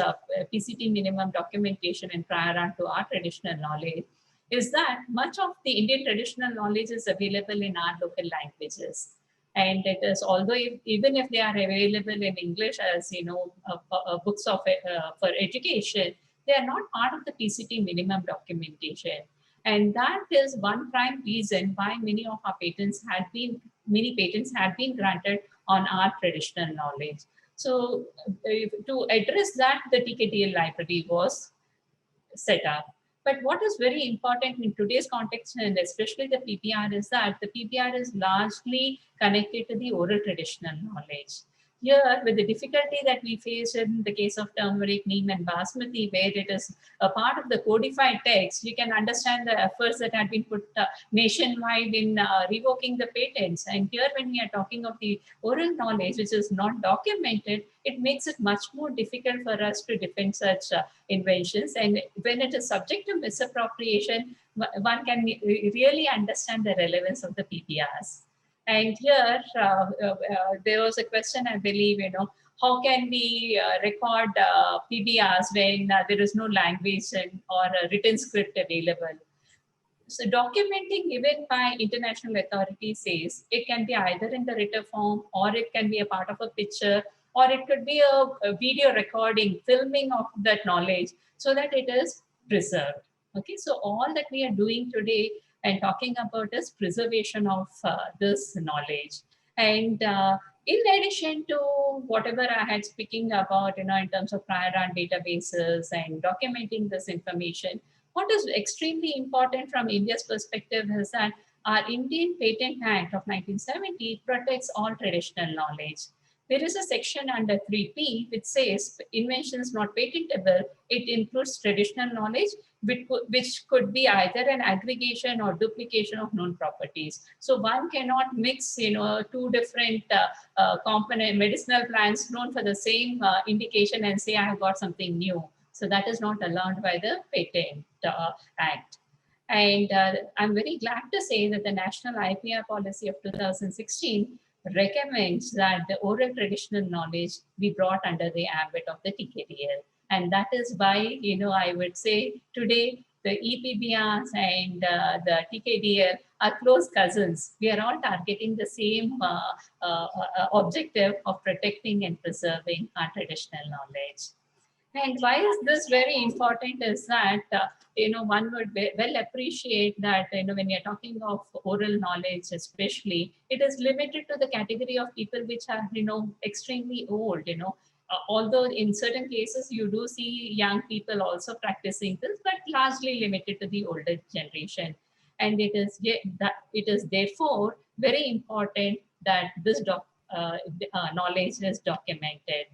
PCT minimum documentation and prior art to our traditional knowledge is that much of the Indian traditional knowledge is available in our local languages. And it is, although even if they are available in English as, books of for education, they are not part of the PCT minimum documentation. And that is one prime reason why many patents had been granted on our traditional knowledge. So to address that, the TKDL library was set up. But what is very important in today's context, and especially the PBR, is that the PBR is largely connected to the oral traditional knowledge. Here, with the difficulty that we face in the case of turmeric, neem, and basmati, where it is a part of the codified text, you can understand the efforts that had been put nationwide in revoking the patents. And here, when we are talking of the oral knowledge, which is not documented, it makes it much more difficult for us to defend such inventions. And when it is subject to misappropriation, one can really understand the relevance of the PBRs. And here, there was a question, I believe, how can we record PBRs when there is no language or a written script available? So documenting given by international authorities says it can be either in the written form, or it can be a part of a picture, or it could be a video recording, filming of that knowledge so that it is preserved. Okay, so all that we are doing today and talking about is preservation of this knowledge. And in addition to whatever I had speaking about, in terms of prior art databases and documenting this information, what is extremely important from India's perspective is that our Indian Patent Act of 1970 protects all traditional knowledge. There is a section under 3P which says inventions not patentable. It includes traditional knowledge, which could be either an aggregation or duplication of known properties. So one cannot mix, two different component medicinal plants known for the same indication and say I have got something new. So that is not allowed by the Patent Act. And I'm very glad to say that the National IPR Policy of 2016 recommends that the oral traditional knowledge be brought under the ambit of the TKDL. And that is why, I would say today the e-PBRs and the TKDL are close cousins. We are all targeting the same objective of protecting and preserving our traditional knowledge. And why is this very important is that, one would well appreciate that, when you're talking of oral knowledge, especially, it is limited to the category of people which are, extremely old, although in certain cases you do see young people also practicing this, but largely limited to the older generation. And it is therefore very important that this knowledge is documented.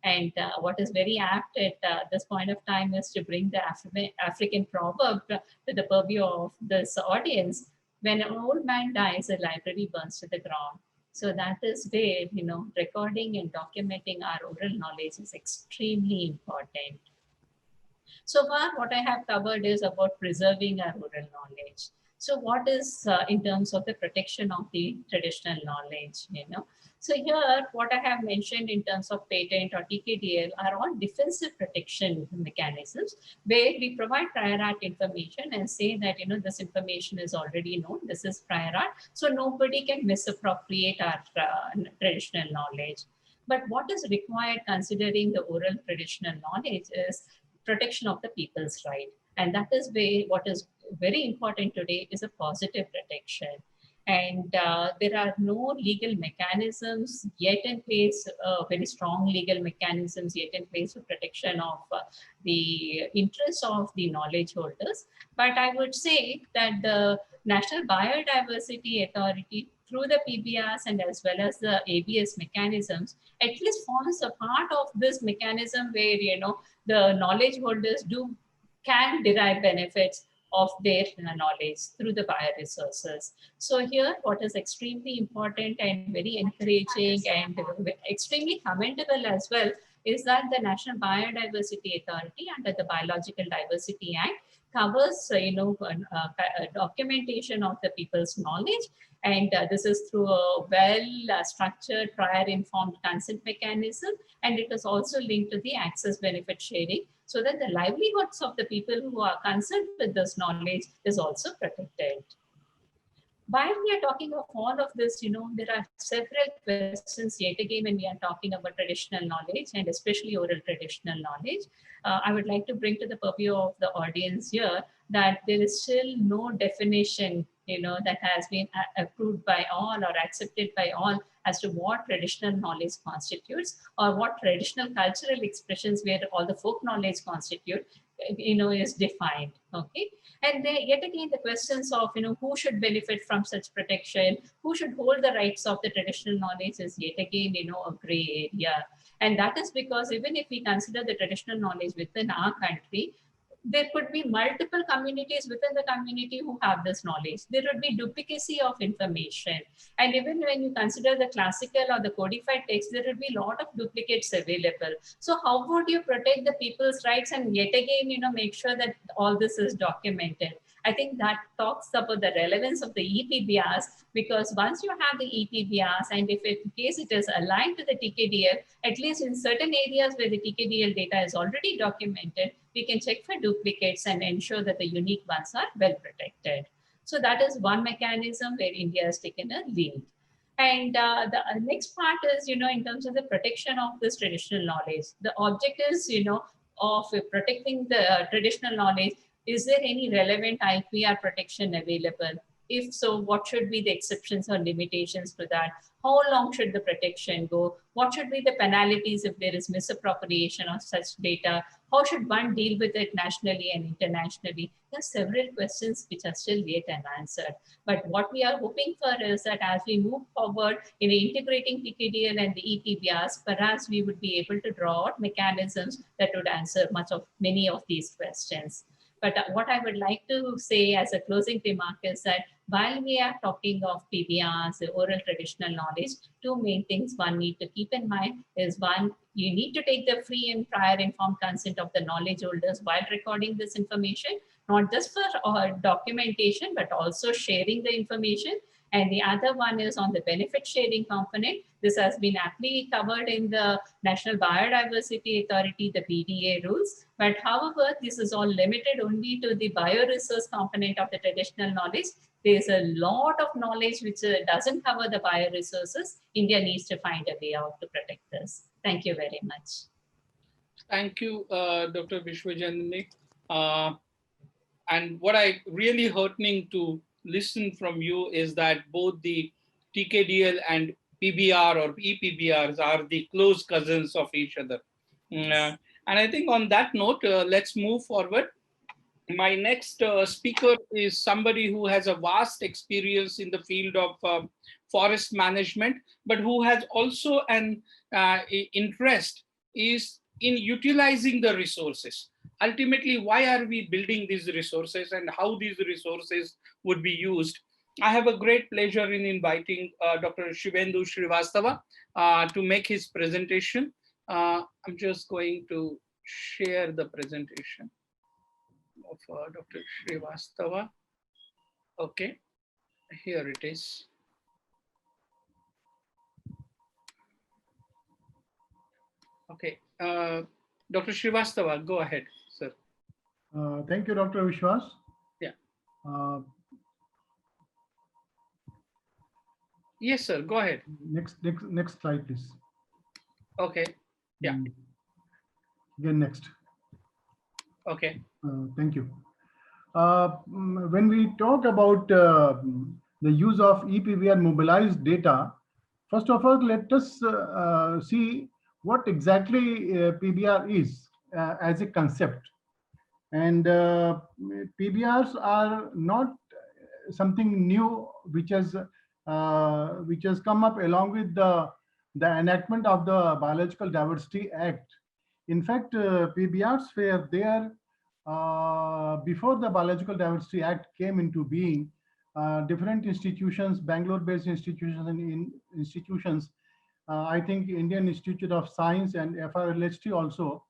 And what is very apt at this point of time is to bring the African proverb to the purview of this audience. When an old man dies, a library burns to the ground. So that is where, recording and documenting our oral knowledge is extremely important. So far, what I have covered is about preserving our oral knowledge. So what is in terms of the protection of the traditional knowledge, So here, what I have mentioned in terms of patent or TKDL are all defensive protection mechanisms where we provide prior art information and say that, this information is already known, this is prior art, so nobody can misappropriate our traditional knowledge. But what is required considering the oral traditional knowledge is protection of the people's right. And that is what is very important today is a positive protection. And there are no legal mechanisms yet in place, very strong legal mechanisms yet in place for protection of the interests of the knowledge holders. But I would say that the National Biodiversity Authority, through the PBRs and as well as the ABS mechanisms, at least forms a part of this mechanism where, the knowledge holders can derive benefits of their knowledge through the bioresources. So here, what is extremely important and very encouraging and extremely commendable as well is that the National Biodiversity Authority under the Biological Diversity Act covers, documentation of the people's knowledge. And this is through a well-structured prior informed consent mechanism. And it is also linked to the access benefit sharing so that the livelihoods of the people who are concerned with this knowledge is also protected. While we are talking of all of this, there are several questions yet again when we are talking about traditional knowledge and especially oral traditional knowledge. I would like to bring to the purview of the audience here that there is still no definition, that has been approved by all or accepted by all as to what traditional knowledge constitutes or what traditional cultural expressions where all the folk knowledge constitute, is defined. Okay. And then yet again, the questions of, who should benefit from such protection, who should hold the rights of the traditional knowledge is yet again, a gray area. And that is because even if we consider the traditional knowledge within our country, there could be multiple communities within the community who have this knowledge. There would be duplicacy of information. And even when you consider the classical or the codified text, there would be a lot of duplicates available. So how would you protect the people's rights and yet again, make sure that all this is documented? I think that talks about the relevance of the e-PBRs, because once you have the e-PBRs and if in case it is aligned to the TKDL, at least in certain areas where the TKDL data is already documented, we can check for duplicates and ensure that the unique ones are well protected. So that is one mechanism where India has taken a lead. And the next part is, in terms of the protection of this traditional knowledge, the object is, of protecting the traditional knowledge. Is there any relevant IPR protection available? If so, what should be the exceptions or limitations to that? How long should the protection go? What should be the penalties if there is misappropriation of such data? How should one deal with it nationally and internationally? There are several questions which are still yet unanswered. But what we are hoping for is that as we move forward in integrating TKDL and the e-PBRs, perhaps we would be able to draw out mechanisms that would answer many of these questions. But what I would like to say as a closing remark is that while we are talking of PBRs, the oral traditional knowledge, two main things one need to keep in mind is one, you need to take the free and prior informed consent of the knowledge holders while recording this information, not just for documentation, but also sharing the information. And the other one is on the benefit sharing component. This has been aptly covered in the National Biodiversity Authority, the BDA rules. But however, this is all limited only to the bioresource component of the traditional knowledge. There's a lot of knowledge which doesn't cover the bioresources. India needs to find a way out to protect this. Thank you very much. Thank you, Dr. Vishwajanani. Uh, and what I really heartening to listen from you is that both the TKDL and PBR or e-PBRs are the close cousins of each other. And I think on that note, let's move forward. My next speaker is somebody who has a vast experience in the field of forest management, but who has also an interest is in utilizing the resources. Ultimately, why are we building these resources and how these resources would be used? I have a great pleasure in inviting Dr. Shivendu Srivastava to make his presentation. I'm just going to share the presentation of Dr. Srivastava. Okay, here it is. Okay, Dr. Srivastava, go ahead, sir. Thank you, Dr. Vishwas. Yeah. Uh, Yes, sir, go ahead. next slide, please. Okay, yeah. Again, next. Okay. Thank you. When we talk about the use of e-PBR mobilized data, first of all, let us see what exactly PBR is as a concept. And PBRs are not something new which has come up along with the enactment of the Biological Diversity Act. In fact, PBRs were there before the Biological Diversity Act came into being. Different institutions, Bangalore-based institutions and institutions, I think Indian Institute of Science and FRLHT also,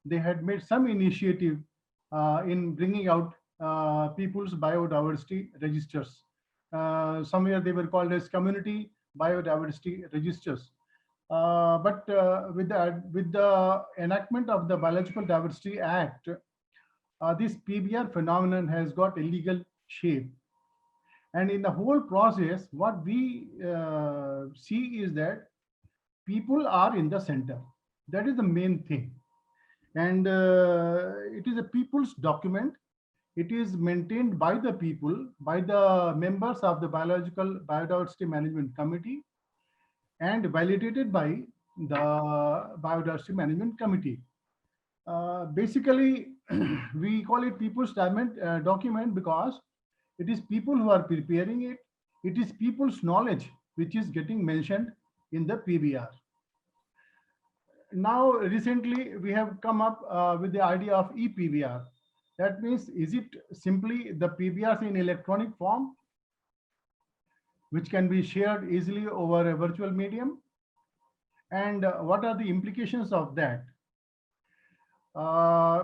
they had made some initiative in bringing out People's Biodiversity Registers. Somewhere they were called as Community Biodiversity Registers. But with the enactment of the Biological Diversity Act, this PBR phenomenon has got a legal shape. And in the whole process, what we see is that people are in the center. That is the main thing. And it is a people's document. It is maintained by the people, by the members of the Biological Biodiversity Management Committee, and validated by the Biodiversity Management Committee. Basically, we call it people's document because it is people who are preparing it. It is people's knowledge which is getting mentioned in the PBR. Now, recently, we have come up with the idea of e-PBR. That means, is it simply the PBRs in electronic form, which can be shared easily over a virtual medium? And what are the implications of that?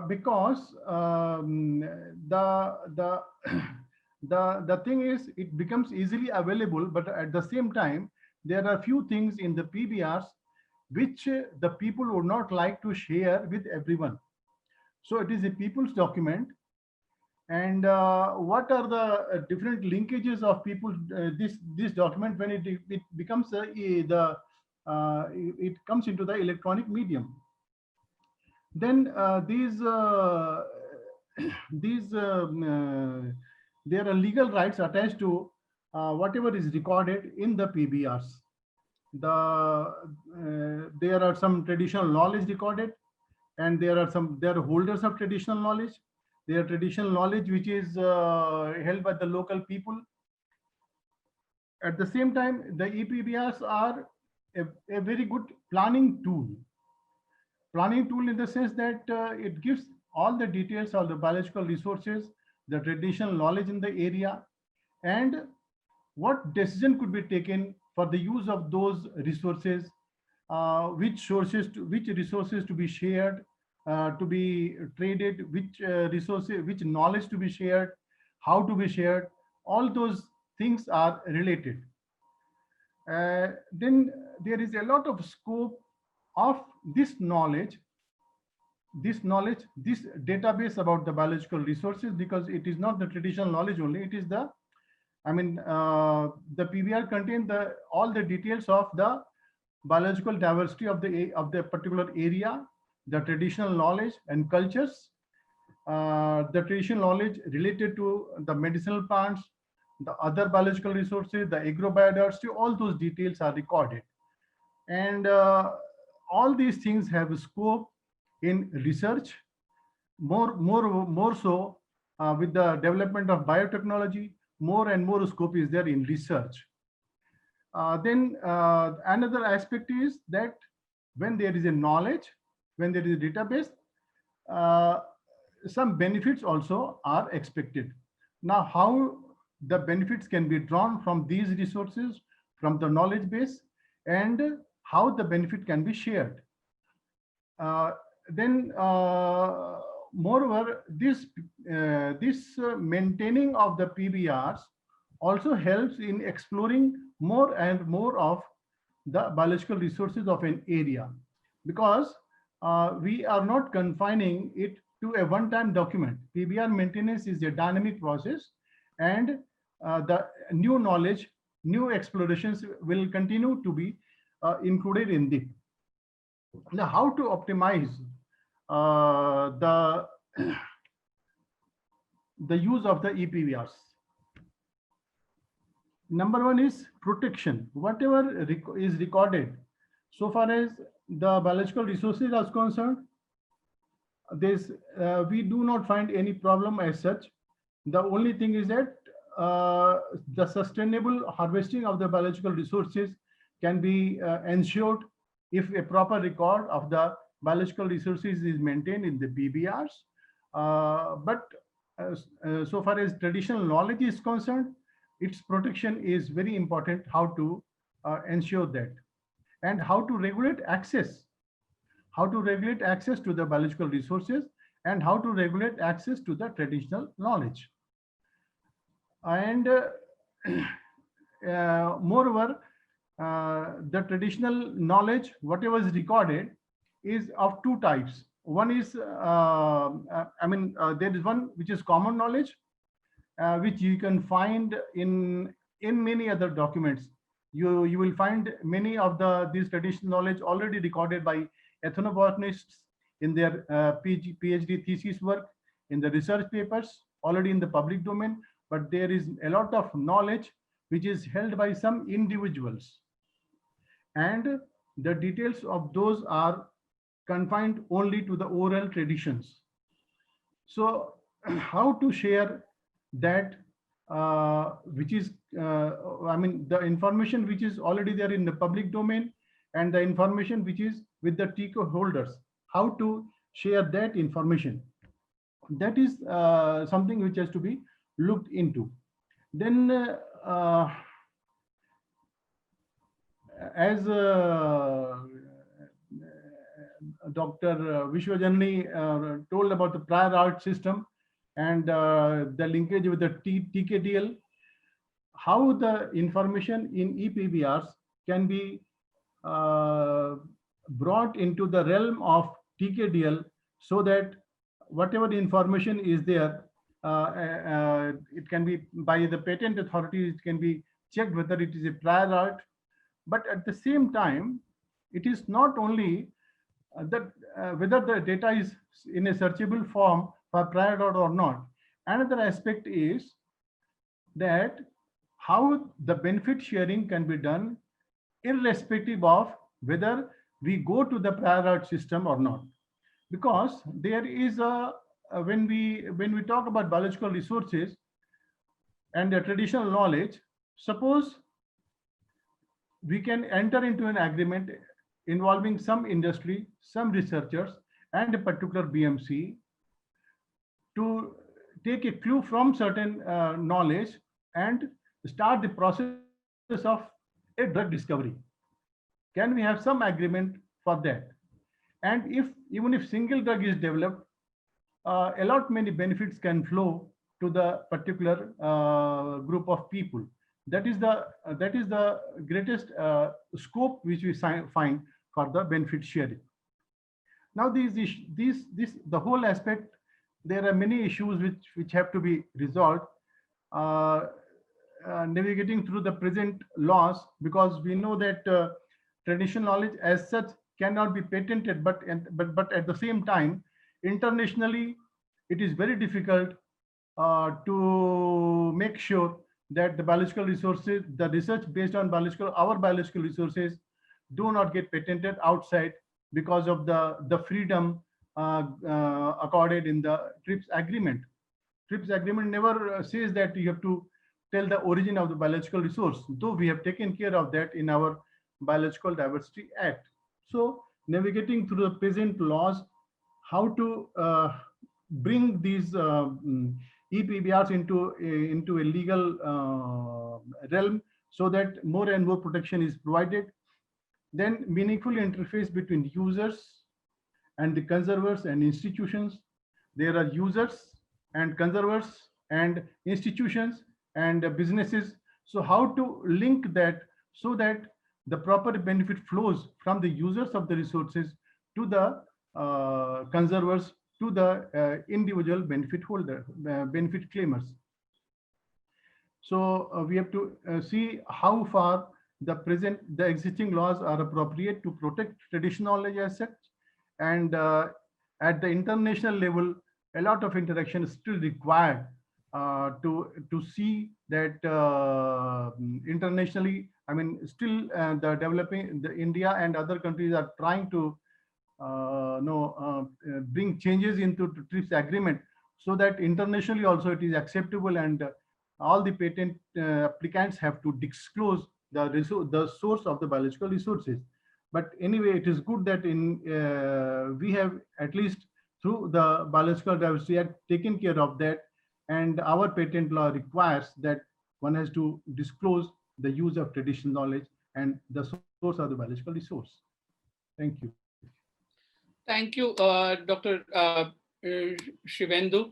Because the thing is, it becomes easily available, but at the same time, there are few things in the PBRs which the people would not like to share with everyone. So it is a people's document. And what are the different linkages of people? This document, when it becomes it comes into the electronic medium, then there are legal rights attached to whatever is recorded in the PBRs. There are some traditional knowledge recorded, and there are holders of traditional knowledge. There are traditional knowledge which is held by the local people. At the same time, the e-PBRs are a very good planning tool. Planning tool in the sense that it gives all the details of the biological resources, the traditional knowledge in the area, and what decision could be taken for the use of those resources, which resources to be shared, to be traded, which resources, which knowledge to be shared, how to be shared. All those things are related. Then there is a lot of scope of this knowledge, this database about the biological resources, because it is not the traditional knowledge only. It is the, the PBR contains all the details of the biological diversity of the particular area, the traditional knowledge and cultures, the traditional knowledge related to the medicinal plants, the other biological resources, the agrobiodiversity, all those details are recorded. And all these things have a scope in research, more so with the development of biotechnology, more and more scope is there in research. Then another aspect is that when there is a knowledge, when there is a database, some benefits also are expected. Now, how the benefits can be drawn from these resources, from the knowledge base, and how the benefit can be shared. Moreover, this maintaining of the PBRs also helps in exploring more and more of the biological resources of an area, because we are not confining it to a one-time document. PBR maintenance is a dynamic process, and the new knowledge, new explorations will continue to be included in it. Now, how to optimize the use of the e-PBRs? Number one is protection. Whatever is recorded, so far as the biological resources are concerned, we do not find any problem as such. The only thing is that the sustainable harvesting of the biological resources can be ensured if a proper record of the biological resources is maintained in the PBRs. But so far as traditional knowledge is concerned, its protection is very important, how to ensure that, and how to regulate access, to the biological resources, and how to regulate access to the traditional knowledge. And moreover, the traditional knowledge, whatever is recorded, is of two types. One is, there is one which is common knowledge, which you can find in many other documents. You will find many of these traditional knowledge already recorded by ethnobotanists in their PhD thesis work, in the research papers, already in the public domain. But there is a lot of knowledge which is held by some individuals, and the details of those are confined only to the oral traditions. So how to share that, which is, the information which is already there in the public domain, and the information which is with the TICO holders, how to share that information? That is something which has to be looked into. Then as Dr. Vishwajanani told about the prior art system and the linkage with the TKDL, how the information in e-PBRs can be brought into the realm of TKDL, so that whatever the information is there, it can be by the patent authority, it can be checked whether it is a prior art. But at the same time, it is not only that whether the data is in a searchable form for prior art or not. Another aspect is that how the benefit sharing can be done irrespective of whether we go to the prior art system or not. Because there is a, when we talk about biological resources and the traditional knowledge, suppose we can enter into an agreement involving some industry, some researchers, and a particular BMC to take a clue from certain knowledge and start the process of a drug discovery. Can we have some agreement for that? And even if single drug is developed, a lot many benefits can flow to the particular group of people. That is the greatest scope which we find for the benefit sharing. Now the whole aspect, there are many issues which have to be resolved, navigating through the present laws, because we know that traditional knowledge as such cannot be patented, but at the same time, internationally, it is very difficult to make sure that the biological resources, the research based on our biological resources, do not get patented outside because of the freedom accorded in the TRIPS agreement. TRIPS agreement never says that you have to tell the origin of the biological resource, though we have taken care of that in our Biological Diversity Act. So navigating through the present laws, how to bring these e-PBRs into a legal realm so that more and more protection is provided. Then meaningful interface between users and the conservers and institutions. There are users and conservers and institutions and businesses. So how to link that so that the proper benefit flows from the users of the resources to the conservers, to the individual benefit holder, benefit claimers. So we have to see how far the existing laws are appropriate to protect traditional knowledge as such. And at the international level, a lot of interaction is still required to see that internationally, I mean, still the India and other countries are trying to bring changes into TRIPS agreement so that internationally also it is acceptable, and all the patent applicants have to disclose the source of the biological resources. But anyway, it is good that we have, at least through the Biological Diversity Act, taken care of that, and our patent law requires that one has to disclose the use of traditional knowledge and the source of the biological resource. Thank you. Thank you, Dr. Shivendu.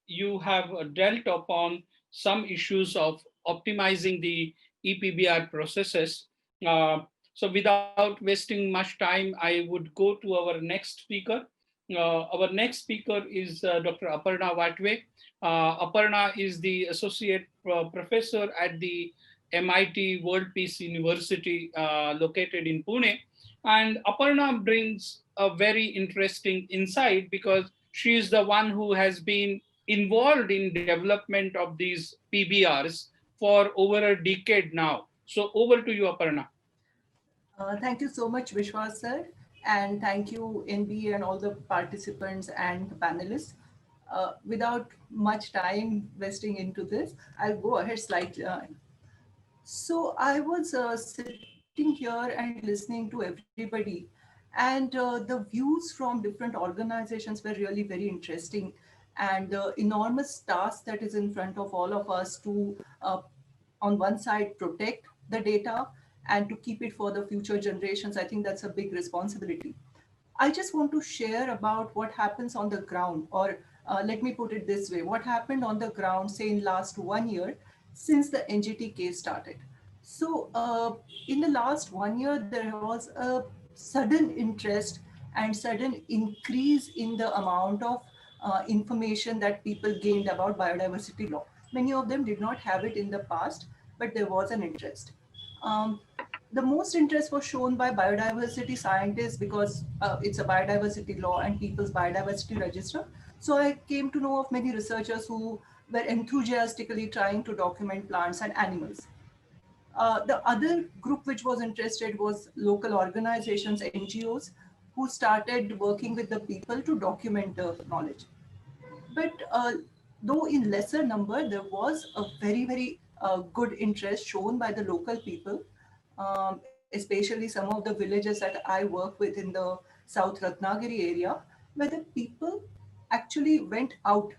You have dealt upon some issues of optimizing the e-PBR processes. So without wasting much time, I would go to our next speaker. Our next speaker is Dr. Aparna Vatve. Aparna is the Associate Professor at the MIT World Peace University located in Pune. And Aparna brings a very interesting insight because she is the one who has been involved in development of these PBRs for over a decade now. So over to you, Aparna. Thank you so much, Vishwas sir. And thank you, NB, and all the participants and the panelists. Without much time wasting into this, I'll go ahead slightly. So I was sitting here and listening to everybody, and the views from different organizations were really very interesting, and the enormous task that is in front of all of us to, on one side, protect the data and to keep it for the future generations. I think that's a big responsibility. I just want to share about what happens on the ground, or let me put it this way, what happened on the ground, say in last 1 year since the NGT case started. So in the last 1 year, there was a sudden interest and sudden increase in the amount of information that people gained about biodiversity law. Many of them did not have it in the past, but there was an interest. The most interest was shown by biodiversity scientists because it's a biodiversity law and People's Biodiversity Register. So I came to know of many researchers who were enthusiastically trying to document plants and animals. The other group which was interested was local organizations, NGOs, who started working with the people to document the knowledge. But though in lesser number, there was a very, very good interest shown by the local people, especially some of the villages that I work with in the South Ratnagiri area, where the people actually went out,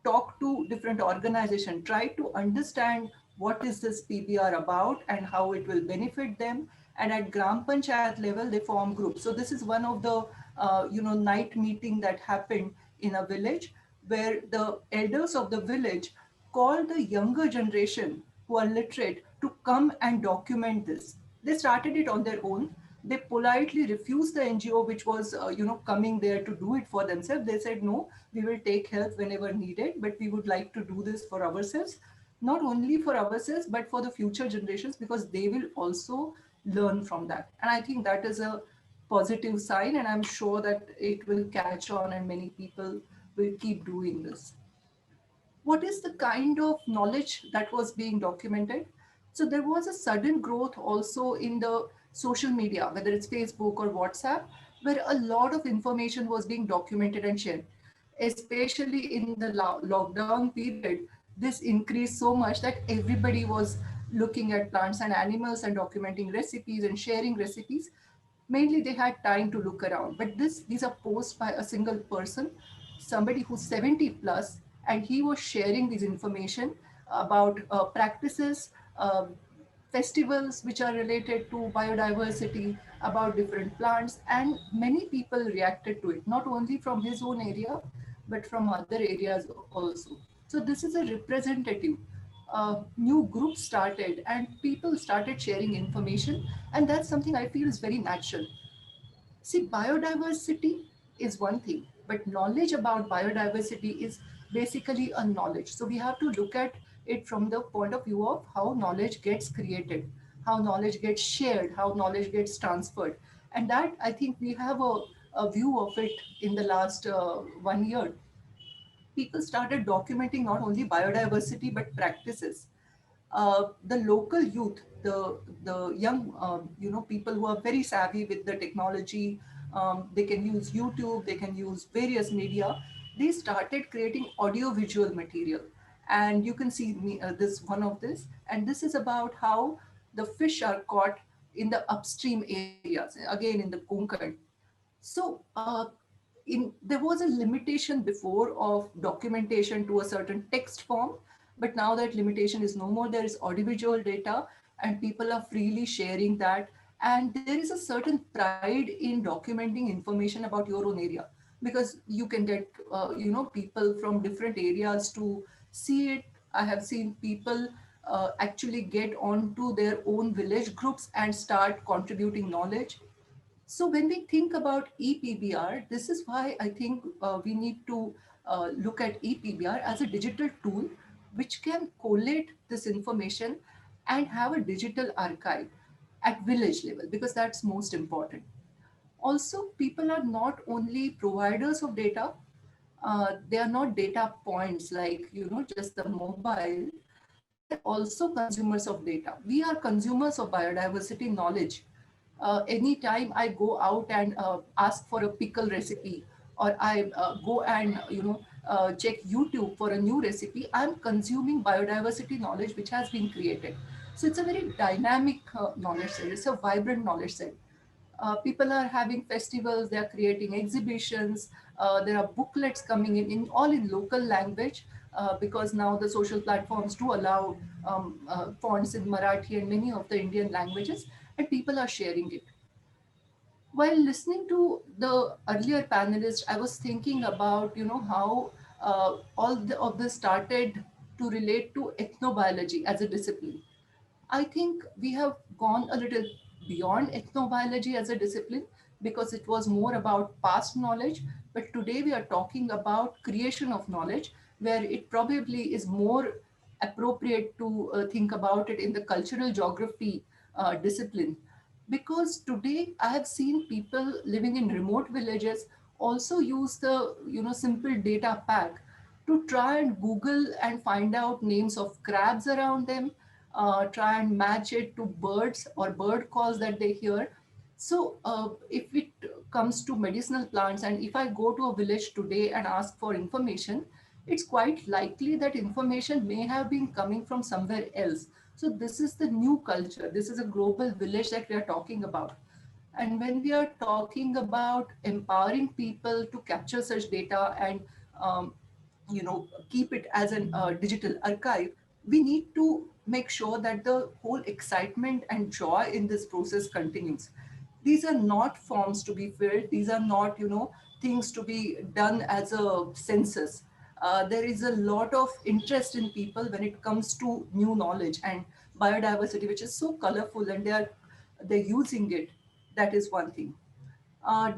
talked to different organizations, tried to understand what is this PBR about and how it will benefit them. And at Gram Panchayat level, they form groups. So this is one of the night meeting that happened in a village where the elders of the village called the younger generation who are literate to come and document this. They started it on their own. They politely refused the NGO which was coming there to do it for themselves. They said, no, we will take help whenever needed, but we would like to do this for ourselves. Not only for ourselves, but for the future generations, because they will also learn from that. And I think that is a positive sign, and I'm sure that it will catch on and many people will keep doing this. What is the kind of knowledge that was being documented? So there was a sudden growth also in the social media, whether it's Facebook or WhatsApp, where a lot of information was being documented and shared. Especially in the lockdown period, this increased so much that everybody was looking at plants and animals and documenting recipes and sharing recipes. Mainly they had time to look around, but these are posts by a single person, somebody who's 70 plus, and he was sharing this information about practices, festivals which are related to biodiversity, about different plants, and many people reacted to it, not only from his own area but from other areas also. So this is a representative new group started and people started sharing information, and that's something I feel is very natural. See, biodiversity is one thing, but knowledge about biodiversity is basically a knowledge. So we have to look at it from the point of view of how knowledge gets created, how knowledge gets shared, how knowledge gets transferred. And that I think we have a view of it in the last 1 year. People started documenting not only biodiversity but practices. The local youth, the young, people who are very savvy with the technology, they can use YouTube, they can use various media. They started creating audio-visual material, and you can see this one of this, and this is about how the fish are caught in the upstream areas, again in the Konkan. So there was a limitation before of documentation to a certain text form, but now that limitation is no more. There is audiovisual data, and people are freely sharing that. And there is a certain pride in documenting information about your own area, because you can get people from different areas to see it. I have seen people actually get onto their own village groups and start contributing knowledge. So when we think about e-PBR, this is why I think we need to look at e-PBR as a digital tool which can collate this information and have a digital archive at village level, because that's most important. Also, people are not only providers of data, they are not data points like, just the mobile. They are also consumers of data. We are consumers of biodiversity knowledge. Anytime I go out and ask for a pickle recipe, or I go and check YouTube for a new recipe, I'm consuming biodiversity knowledge which has been created. So it's a very dynamic knowledge set. It's a vibrant knowledge set. People are having festivals, they are creating exhibitions, there are booklets coming in all in local language, because now the social platforms do allow fonts in Marathi and many of the Indian languages, and people are sharing it. While listening to the earlier panelists, I was thinking about, how of this started to relate to ethnobiology as a discipline. I think we have gone a little beyond ethnobiology as a discipline, because it was more about past knowledge. But today we are talking about creation of knowledge, where it probably is more appropriate to think about it in the cultural geography discipline. Because today I have seen people living in remote villages also use the simple data pack to try and Google and find out names of crabs around them, try and match it to birds or bird calls that they hear. So if it comes to medicinal plants, and if I go to a village today and ask for information, it's quite likely that information may have been coming from somewhere else. So this is the new culture. This is a global village that we are talking about. And when we are talking about empowering people to capture such data and keep it as a digital archive, we need to make sure that the whole excitement and joy in this process continues. These are not forms to be filled. These are not things to be done as a census. There is a lot of interest in people when it comes to new knowledge and biodiversity, which is so colorful, and they're using it. That is one thing.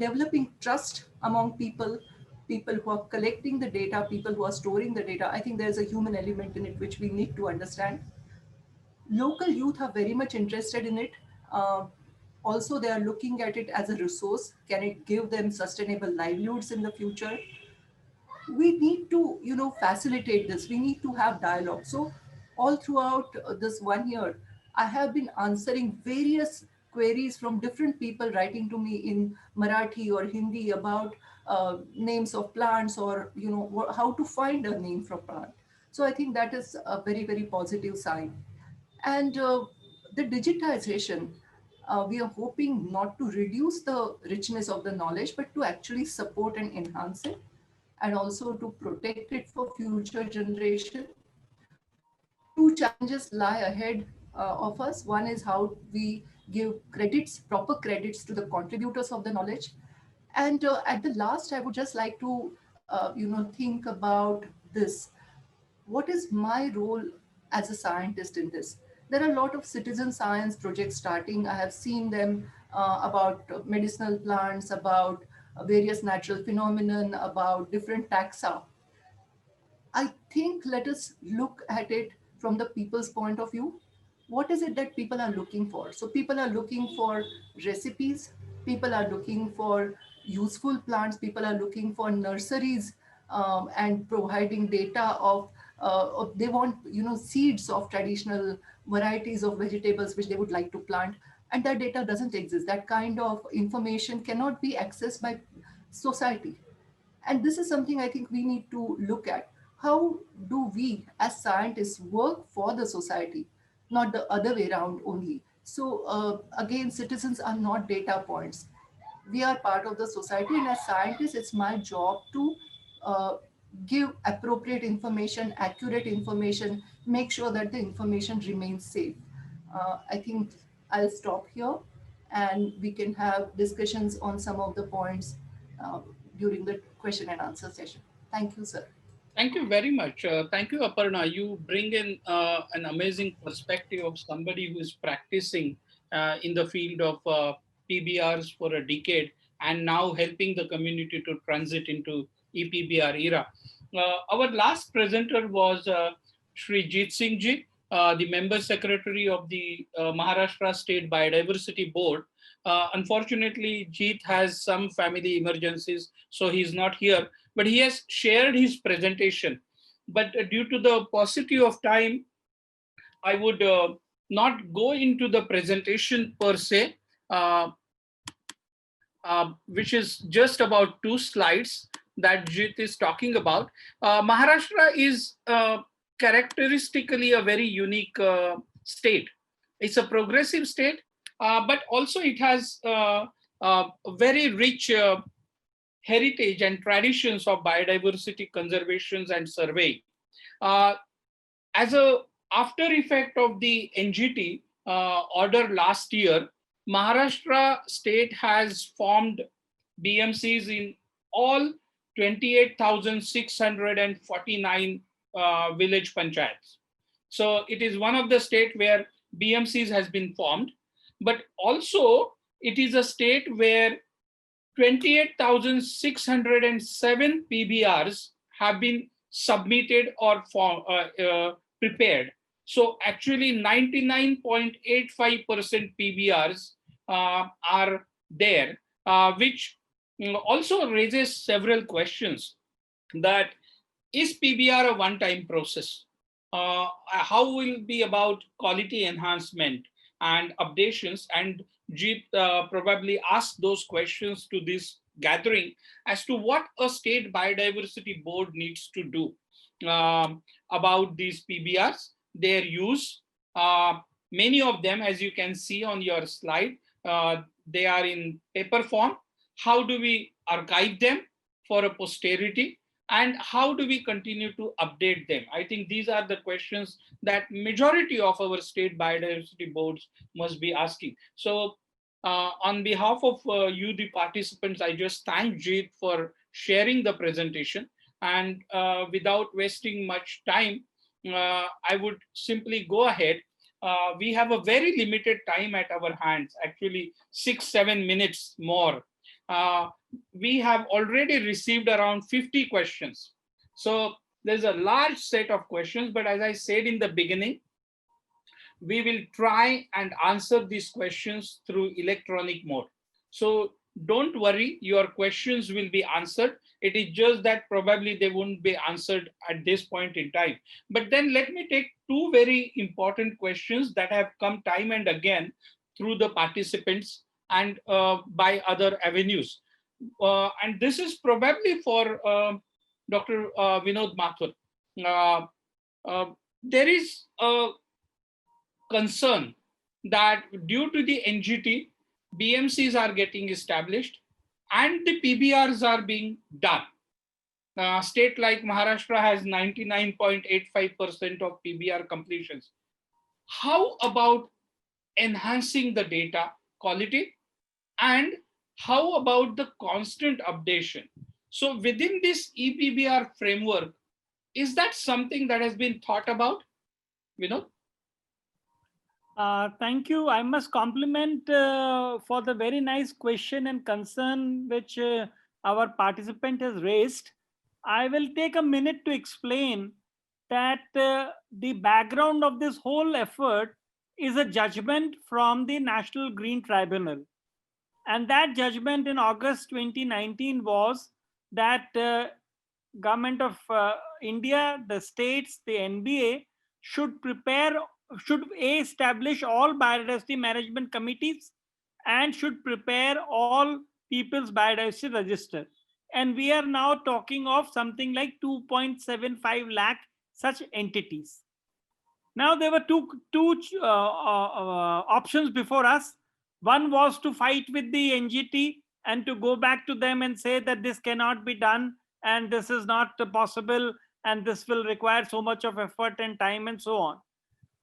Developing trust among people, people who are collecting the data, people who are storing the data. I think there's a human element in it which we need to understand. Local youth are very much interested in it. Uh, Also, they are looking at it as a resource. Can it give them sustainable livelihoods in the future? We need to, facilitate this. We need to have dialogue. So all throughout this 1 year, I have been answering various queries from different people writing to me in Marathi or Hindi about names of plants, or how to find a name for plant. So I think that is a very, very positive sign. And the digitization, we are hoping not to reduce the richness of the knowledge, but to actually support and enhance it, and also to protect it for future generation. Two challenges lie ahead of us. One is how we give credits, proper credits to the contributors of the knowledge. And at the last, I would just like to, think about this. What is my role as a scientist in this? There are a lot of citizen science projects starting. I have seen them about medicinal plants, about various natural phenomenon, about different taxa. I think let us look at it from the people's point of view. What is it that people are looking for? So people are looking for recipes, people are looking for useful plants, people are looking for nurseries, and providing data of they want seeds of traditional varieties of vegetables which they would like to plant, and that data doesn't exist. That kind of information cannot be accessed by society. And this is something I think we need to look at. How do we as scientists work for the society, not the other way around only? So again, citizens are not data points. We are part of the society, and as scientists, it's my job to uh, give appropriate information, accurate information, make sure that the information remains safe. I think I'll stop here, and we can have discussions on some of the points uh, during the question and answer session. Thank you, sir. Thank you very much. Thank you, Aparna. You bring in an amazing perspective of somebody who is practicing in the field of PBRs for a decade and now helping the community to transit into e-PBR era. Our last presenter was Shri Jeet Singh Ji, the member secretary of the Maharashtra State Biodiversity Board. Unfortunately, Jeet has some family emergencies, so he's not here, but he has shared his presentation. But due to the paucity of time, I would not go into the presentation per se, which is just about 2 slides that Jeet is talking about. Maharashtra is characteristically a very unique state. It's a progressive state, but also it has a very rich heritage and traditions of biodiversity conservation and survey. As a after effect of the NGT order last year, Maharashtra state has formed BMCs in all 28,649 village panchayats. So it is one of the state where BMCs has been formed, but also it is a state where 28,607 PBRs have been submitted or prepared. So actually 99.85% PBRs are there, which also raises several questions. That is PBR a one-time process? How will it be about quality enhancement and updations? And Jeet probably asked those questions to this gathering as to what a state biodiversity board needs to do about these PBRs, their use. Many of them, as you can see on your slide, they are in paper form. How do we archive them for a posterity? And how do we continue to update them? I think these are the questions that majority of our state biodiversity boards must be asking. So on behalf of you, the participants, I just thank Jeet for sharing the presentation. And without wasting much time, I would simply go ahead. We have a very limited time at our hands, actually 6-7 minutes more. We have already received around 50 questions. So there's a large set of questions, but as I said in the beginning, we will try and answer these questions through electronic mode. So don't worry, your questions will be answered. It is just that probably they won't be answered at this point in time. But then let me take two very important questions that have come time and again through the participants and by other avenues. And this is probably for Dr. Vinod Mathur. Uh, there is a concern that due to the NGT, BMCs are getting established and the PBRs are being done. State like Maharashtra has 99.85% of PBR completions. How about enhancing the data quality, and how about the constant updation? So within this e-PBR framework, is that something that has been thought about, Vinod? Thank you. I must compliment for the very nice question and concern which our participant has raised. I will take a minute to explain that the background of this whole effort is a judgment from the National Green Tribunal. And that judgment in August 2019 was that Government of India, the states, the NBA should establish all biodiversity management committees and should prepare all People's Biodiversity Register. And we are now talking of something like 2.75 lakh such entities. Now there were two options before us. One was to fight with the NGT and to go back to them and say that this cannot be done and this is not possible and this will require so much of effort and time and so on.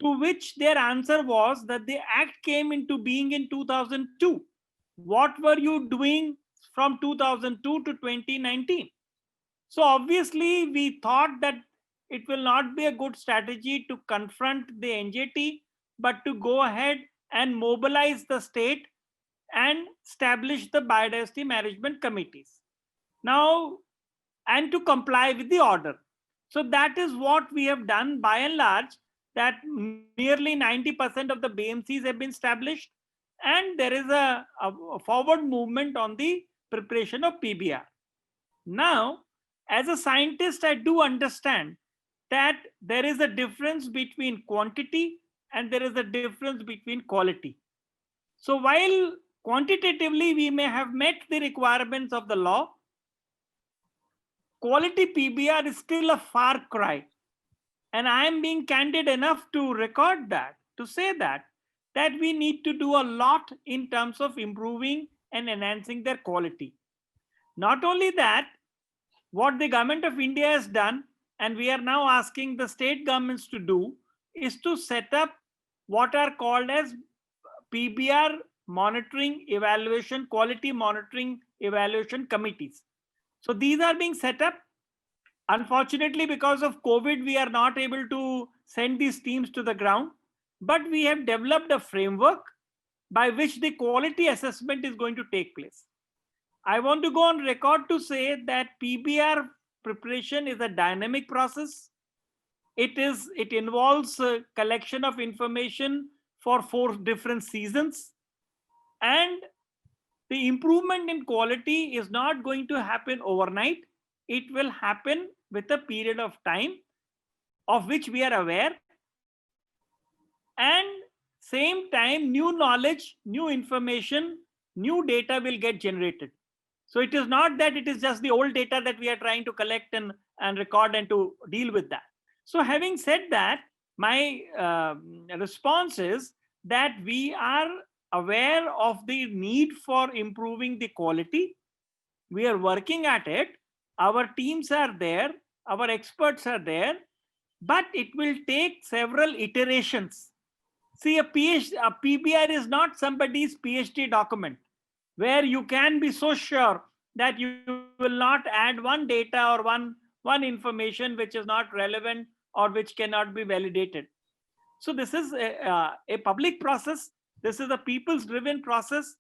To which their answer was that the act came into being in 2002. What were you doing from 2002 to 2019? So obviously we thought that it will not be a good strategy to confront the NJT, but to go ahead and mobilize the state and establish the biodiversity management committees. Now, and to comply with the order. So that is what we have done by and large, that nearly 90% of the BMCs have been established, and there is a forward movement on the preparation of PBR. Now, as a scientist, I do understand that there is a difference between quantity and there is a difference between quality. So while quantitatively we may have met the requirements of the law, quality PBR is still a far cry. And I am being candid enough to record that, to say that we need to do a lot in terms of improving and enhancing their quality. Not only that, what the Government of India has done, and we are now asking the state governments to do, is to set up what are called as PBR monitoring evaluation, quality monitoring evaluation committees. So these are being set up. Unfortunately, because of COVID, we are not able to send these teams to the ground, but we have developed a framework by which the quality assessment is going to take place. I want to go on record to say that PBR preparation is a dynamic process. It involves collection of information for 4 different seasons, and the improvement in quality is not going to happen overnight. It will happen with a period of time of which we are aware, and same time new knowledge, new information, new data will get generated. So it is not that it is just the old data that we are trying to collect and record and to deal with that. So having said that, my response is that we are aware of the need for improving the quality. We are working at it. Our teams are there. Our experts are there. But it will take several iterations. See, a PBR is not somebody's PhD document where you can be so sure that you will not add one data or one information which is not relevant or which cannot be validated. So this is a public process. This is a people's driven process.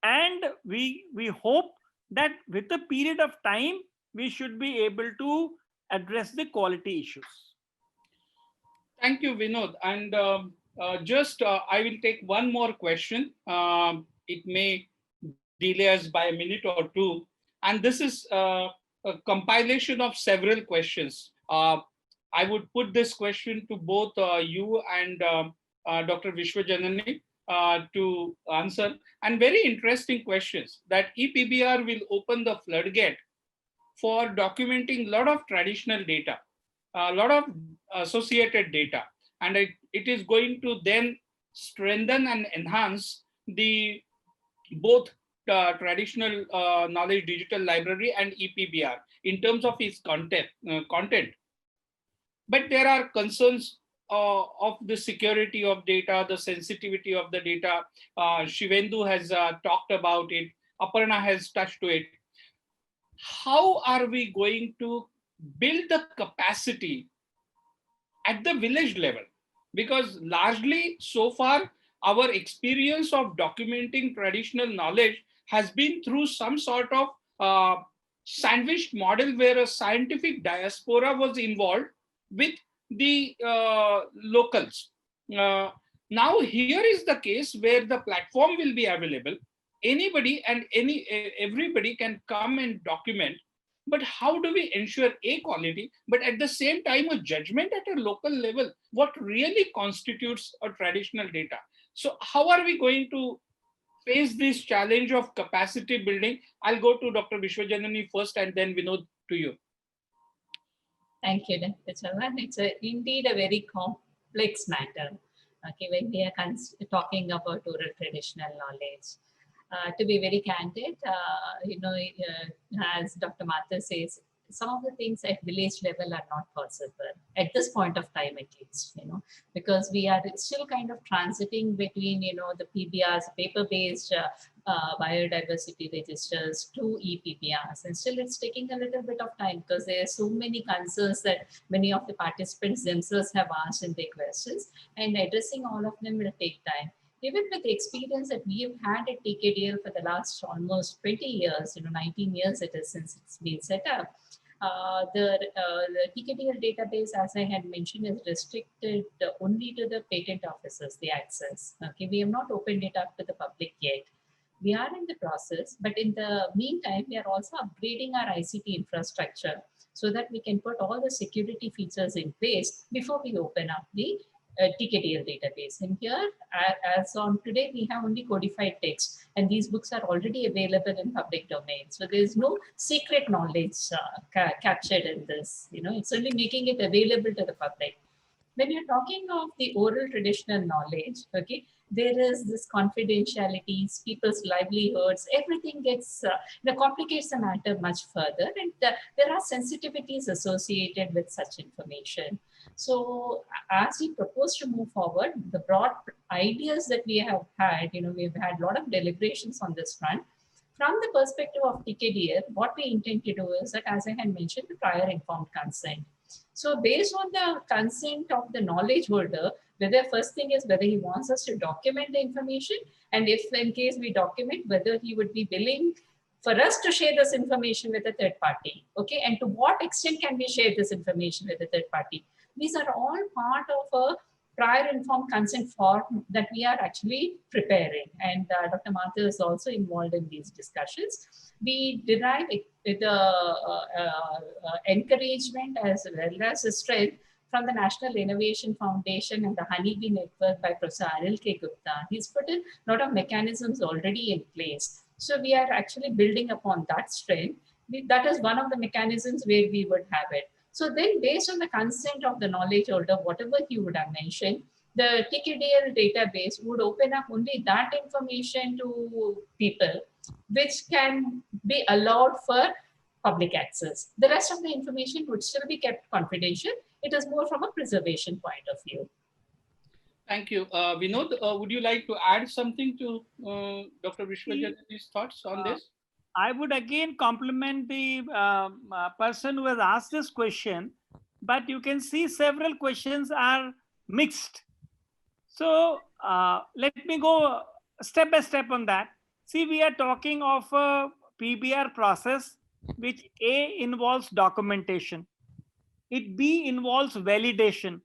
And we hope that with a period of time, we should be able to address the quality issues. Thank you, Vinod. And I will take one more question. It may delay us by a minute or two. And this is a compilation of several questions. I would put this question to both you and Dr. Vishwajanani to answer. And very interesting questions that e-PBR will open the floodgate for documenting a lot of traditional data, a lot of associated data. And it is going to then strengthen and enhance the both traditional knowledge digital library and e-PBR in terms of its content. But there are concerns of the security of data, the sensitivity of the data. Shivendu has talked about it. Aparna has touched to it. How are we going to build the capacity at the village level? Because largely so far, our experience of documenting traditional knowledge has been through some sort of sandwiched model where a scientific diaspora was involved with the locals. Now here is the case where the platform will be available. Anybody and everybody can come and document. But how do we ensure a quality, but at the same time a judgment at a local level, what really constitutes a traditional data? So how are we going to face this challenge of capacity building? I'll go to Dr. Vishwajanani first and then Vinod to you. Thank you, Dr. Chavan. It's indeed a very complex matter. Okay, when we are talking about oral traditional knowledge. To be very candid, as Dr. Mathur says, some of the things at village level are not possible at this point of time, at least, because we are still kind of transiting between, the PBRs, paper-based biodiversity registers to e-PBRs, and still it's taking a little bit of time because there are so many concerns that many of the participants themselves have asked in their questions, and addressing all of them will take time. Even with the experience that we have had at TKDL for the last almost 20 years, 19 years it is since it's been set up, the TKDL database, as I had mentioned, is restricted only to the patent offices, the access. Okay, we have not opened it up to the public yet. We are in the process, but in the meantime, we are also upgrading our ICT infrastructure so that we can put all the security features in place before we open up the TKDL database. And here, as on today, we have only codified text, and these books are already available in public domain. So there is no secret knowledge captured in this. It's only making it available to the public. When you're talking of the oral traditional knowledge, okay, there is this confidentiality, people's livelihoods, everything gets, complicates the matter much further, and there are sensitivities associated with such information. So as we propose to move forward, the broad ideas that we have had, we've had a lot of deliberations on this front. From the perspective of TKDL, what we intend to do is that, as I had mentioned, the prior informed consent. So based on the consent of the knowledge holder, whether first thing is whether he wants us to document the information, and if in case we document, whether he would be willing for us to share this information with a third party, okay, and to what extent can we share this information with a third party. These are all part of a prior informed consent form that we are actually preparing, and Dr. Mathur is also involved in these discussions. We derive encouragement as well as a strength from the National Innovation Foundation and the Honeybee Network by Professor Anil K. Gupta. He's put in a lot of mechanisms already in place. So we are actually building upon that strength. That is one of the mechanisms where we would have it. So then based on the consent of the knowledge holder, whatever he would have mentioned, the TKDL database would open up only that information to people, which can be allowed for public access. The rest of the information would still be kept confidential. It is more from a preservation point of view. Thank you. Vinod, would you like to add something to Dr. Vishwajanani's thoughts on this? I would again compliment the person who has asked this question, but you can see several questions are mixed. So let me go step by step on that. See, we are talking of a PBR process, which A involves documentation, B involves validation,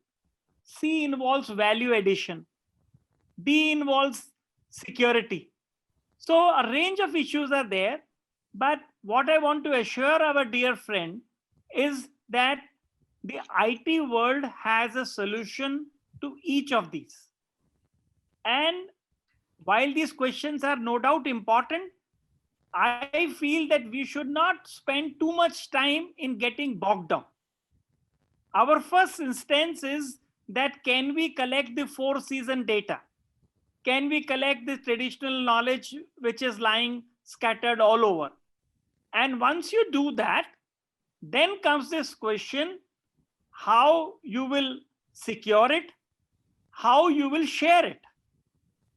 C involves value addition, D involves security. So a range of issues are there. But what I want to assure our dear friend is that the IT world has a solution to each of these. And while these questions are no doubt important, I feel that we should not spend too much time in getting bogged down. Our first instance is that can we collect the 4-season data? Can we collect the traditional knowledge which is lying scattered all over? And once you do that, then comes this question, how you will secure it, how you will share it.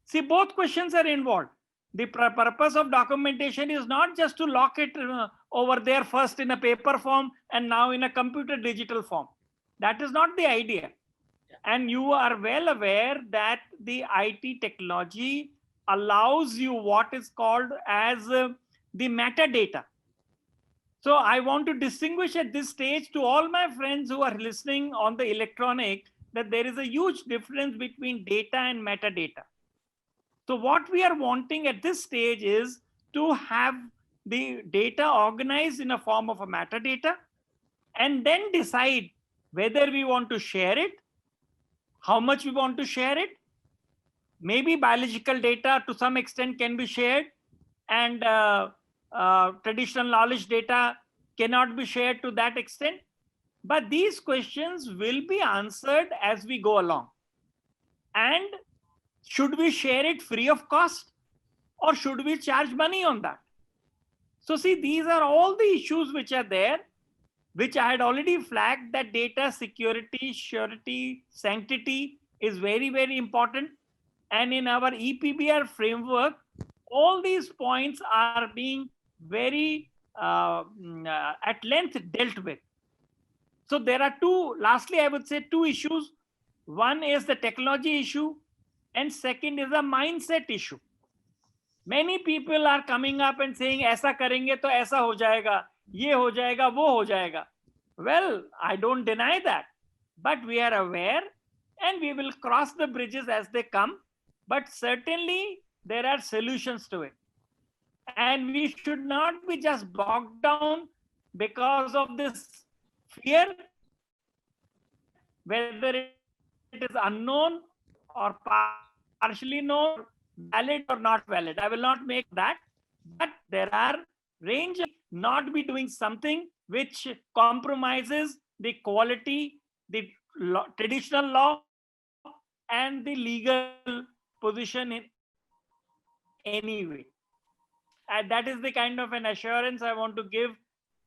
See, both questions are involved. The purpose of documentation is not just to lock it over there first in a paper form and now in a computer digital form. That is not the idea. And you are well aware that the IT technology allows you what is called as the metadata. So I want to distinguish at this stage to all my friends who are listening on the electronic that there is a huge difference between data and metadata. So what we are wanting at this stage is to have the data organized in a form of a metadata and then decide whether we want to share it, how much we want to share it. Maybe biological data to some extent can be shared, and traditional knowledge data cannot be shared to that extent. But these questions will be answered as we go along. And should we share it free of cost, or should we charge money on that? So see, these are all the issues which are there, which I had already flagged, that data security, surety, sanctity is very, very important. And in our e-PBR framework, all these points are being very at length dealt with. So there are lastly, I would say two issues. One is the technology issue, and second is a mindset issue. Many people are coming up and saying, "ऐसा करेंगे तो ऐसा हो जाएगा, ये हो जाएगा, वो हो जाएगा." Well, I don't deny that, but we are aware, and we will cross the bridges as they come. But certainly there are solutions to it, and we should not be just bogged down because of this fear, whether it is unknown or partially known, valid or not valid. I will not make that, but there are range of not be doing something which compromises the quality, the traditional law, and the legal position in any way. And that is the kind of an assurance I want to give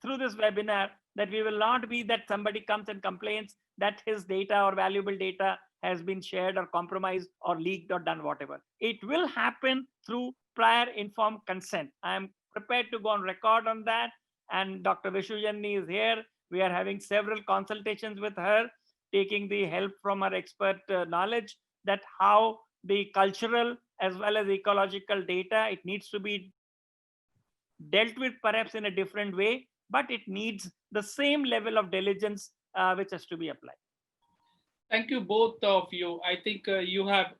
through this webinar, that we will not be that somebody comes and complains that his data or valuable data has been shared or compromised or leaked or done whatever. It will happen through prior informed consent. I am prepared to go on record on that. And Dr. Vishwajanni is here. We are having several consultations with her, taking the help from her expert knowledge, that how the cultural as well as ecological data, it needs to be dealt with perhaps in a different way, but it needs the same level of diligence which has to be applied. Thank you, both of you. I think you have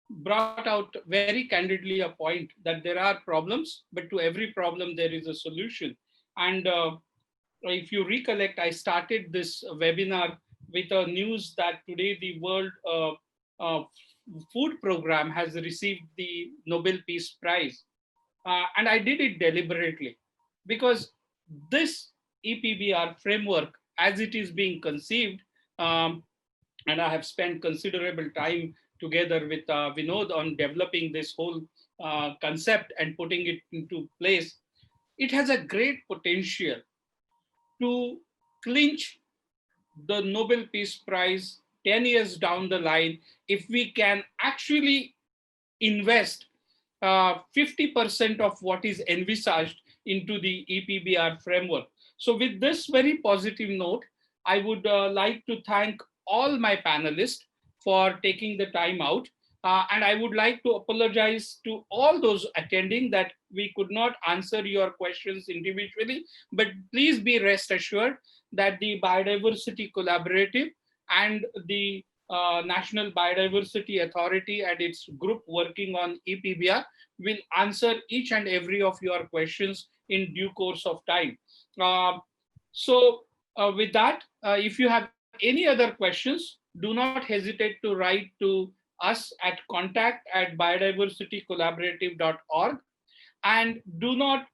brought out very candidly a point that there are problems, but to every problem there is a solution. And if you recollect, I started this webinar with a news that today the World Food Program has received the Nobel Peace Prize. And I did it deliberately because this e-PBR framework, as it is being conceived, and I have spent considerable time together with Vinod on developing this whole concept and putting it into place, it has a great potential to clinch the Nobel Peace Prize 10 years down the line if we can actually invest 50% of what is envisaged into the e-PBR framework. So with this very positive note, I would like to thank all my panelists for taking the time out. And I would like to apologize to all those attending that we could not answer your questions individually, but please be rest assured that the Biodiversity Collaborative and the National Biodiversity Authority and its group working on e-PBR will answer each and every of your questions in due course of time. With that, if you have any other questions, do not hesitate to write to us at contact@biodiversitycollaborative.org, and do not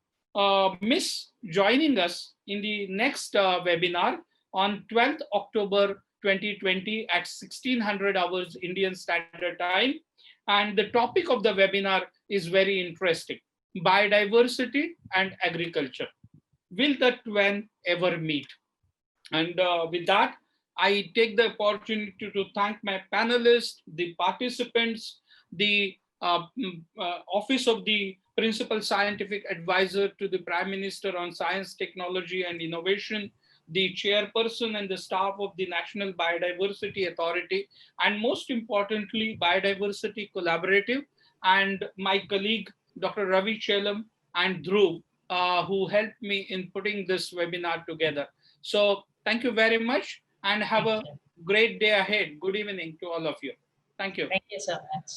miss joining us in the next webinar on 12th October 2020 at 1600 hours Indian Standard Time. And the topic of the webinar is very interesting: biodiversity and agriculture. Will the twin ever meet? And with that, I take the opportunity to thank my panelists, the participants, the Office of the Principal Scientific Advisor to the Prime Minister on Science, Technology and Innovation, the chairperson and the staff of the National Biodiversity Authority, and most importantly, Biodiversity Collaborative, and my colleague, Dr. Ravi Chelam and Dhruv, who helped me in putting this webinar together. So thank you very much and have a great day ahead. Good evening to all of you. Thank you. Thank you so much.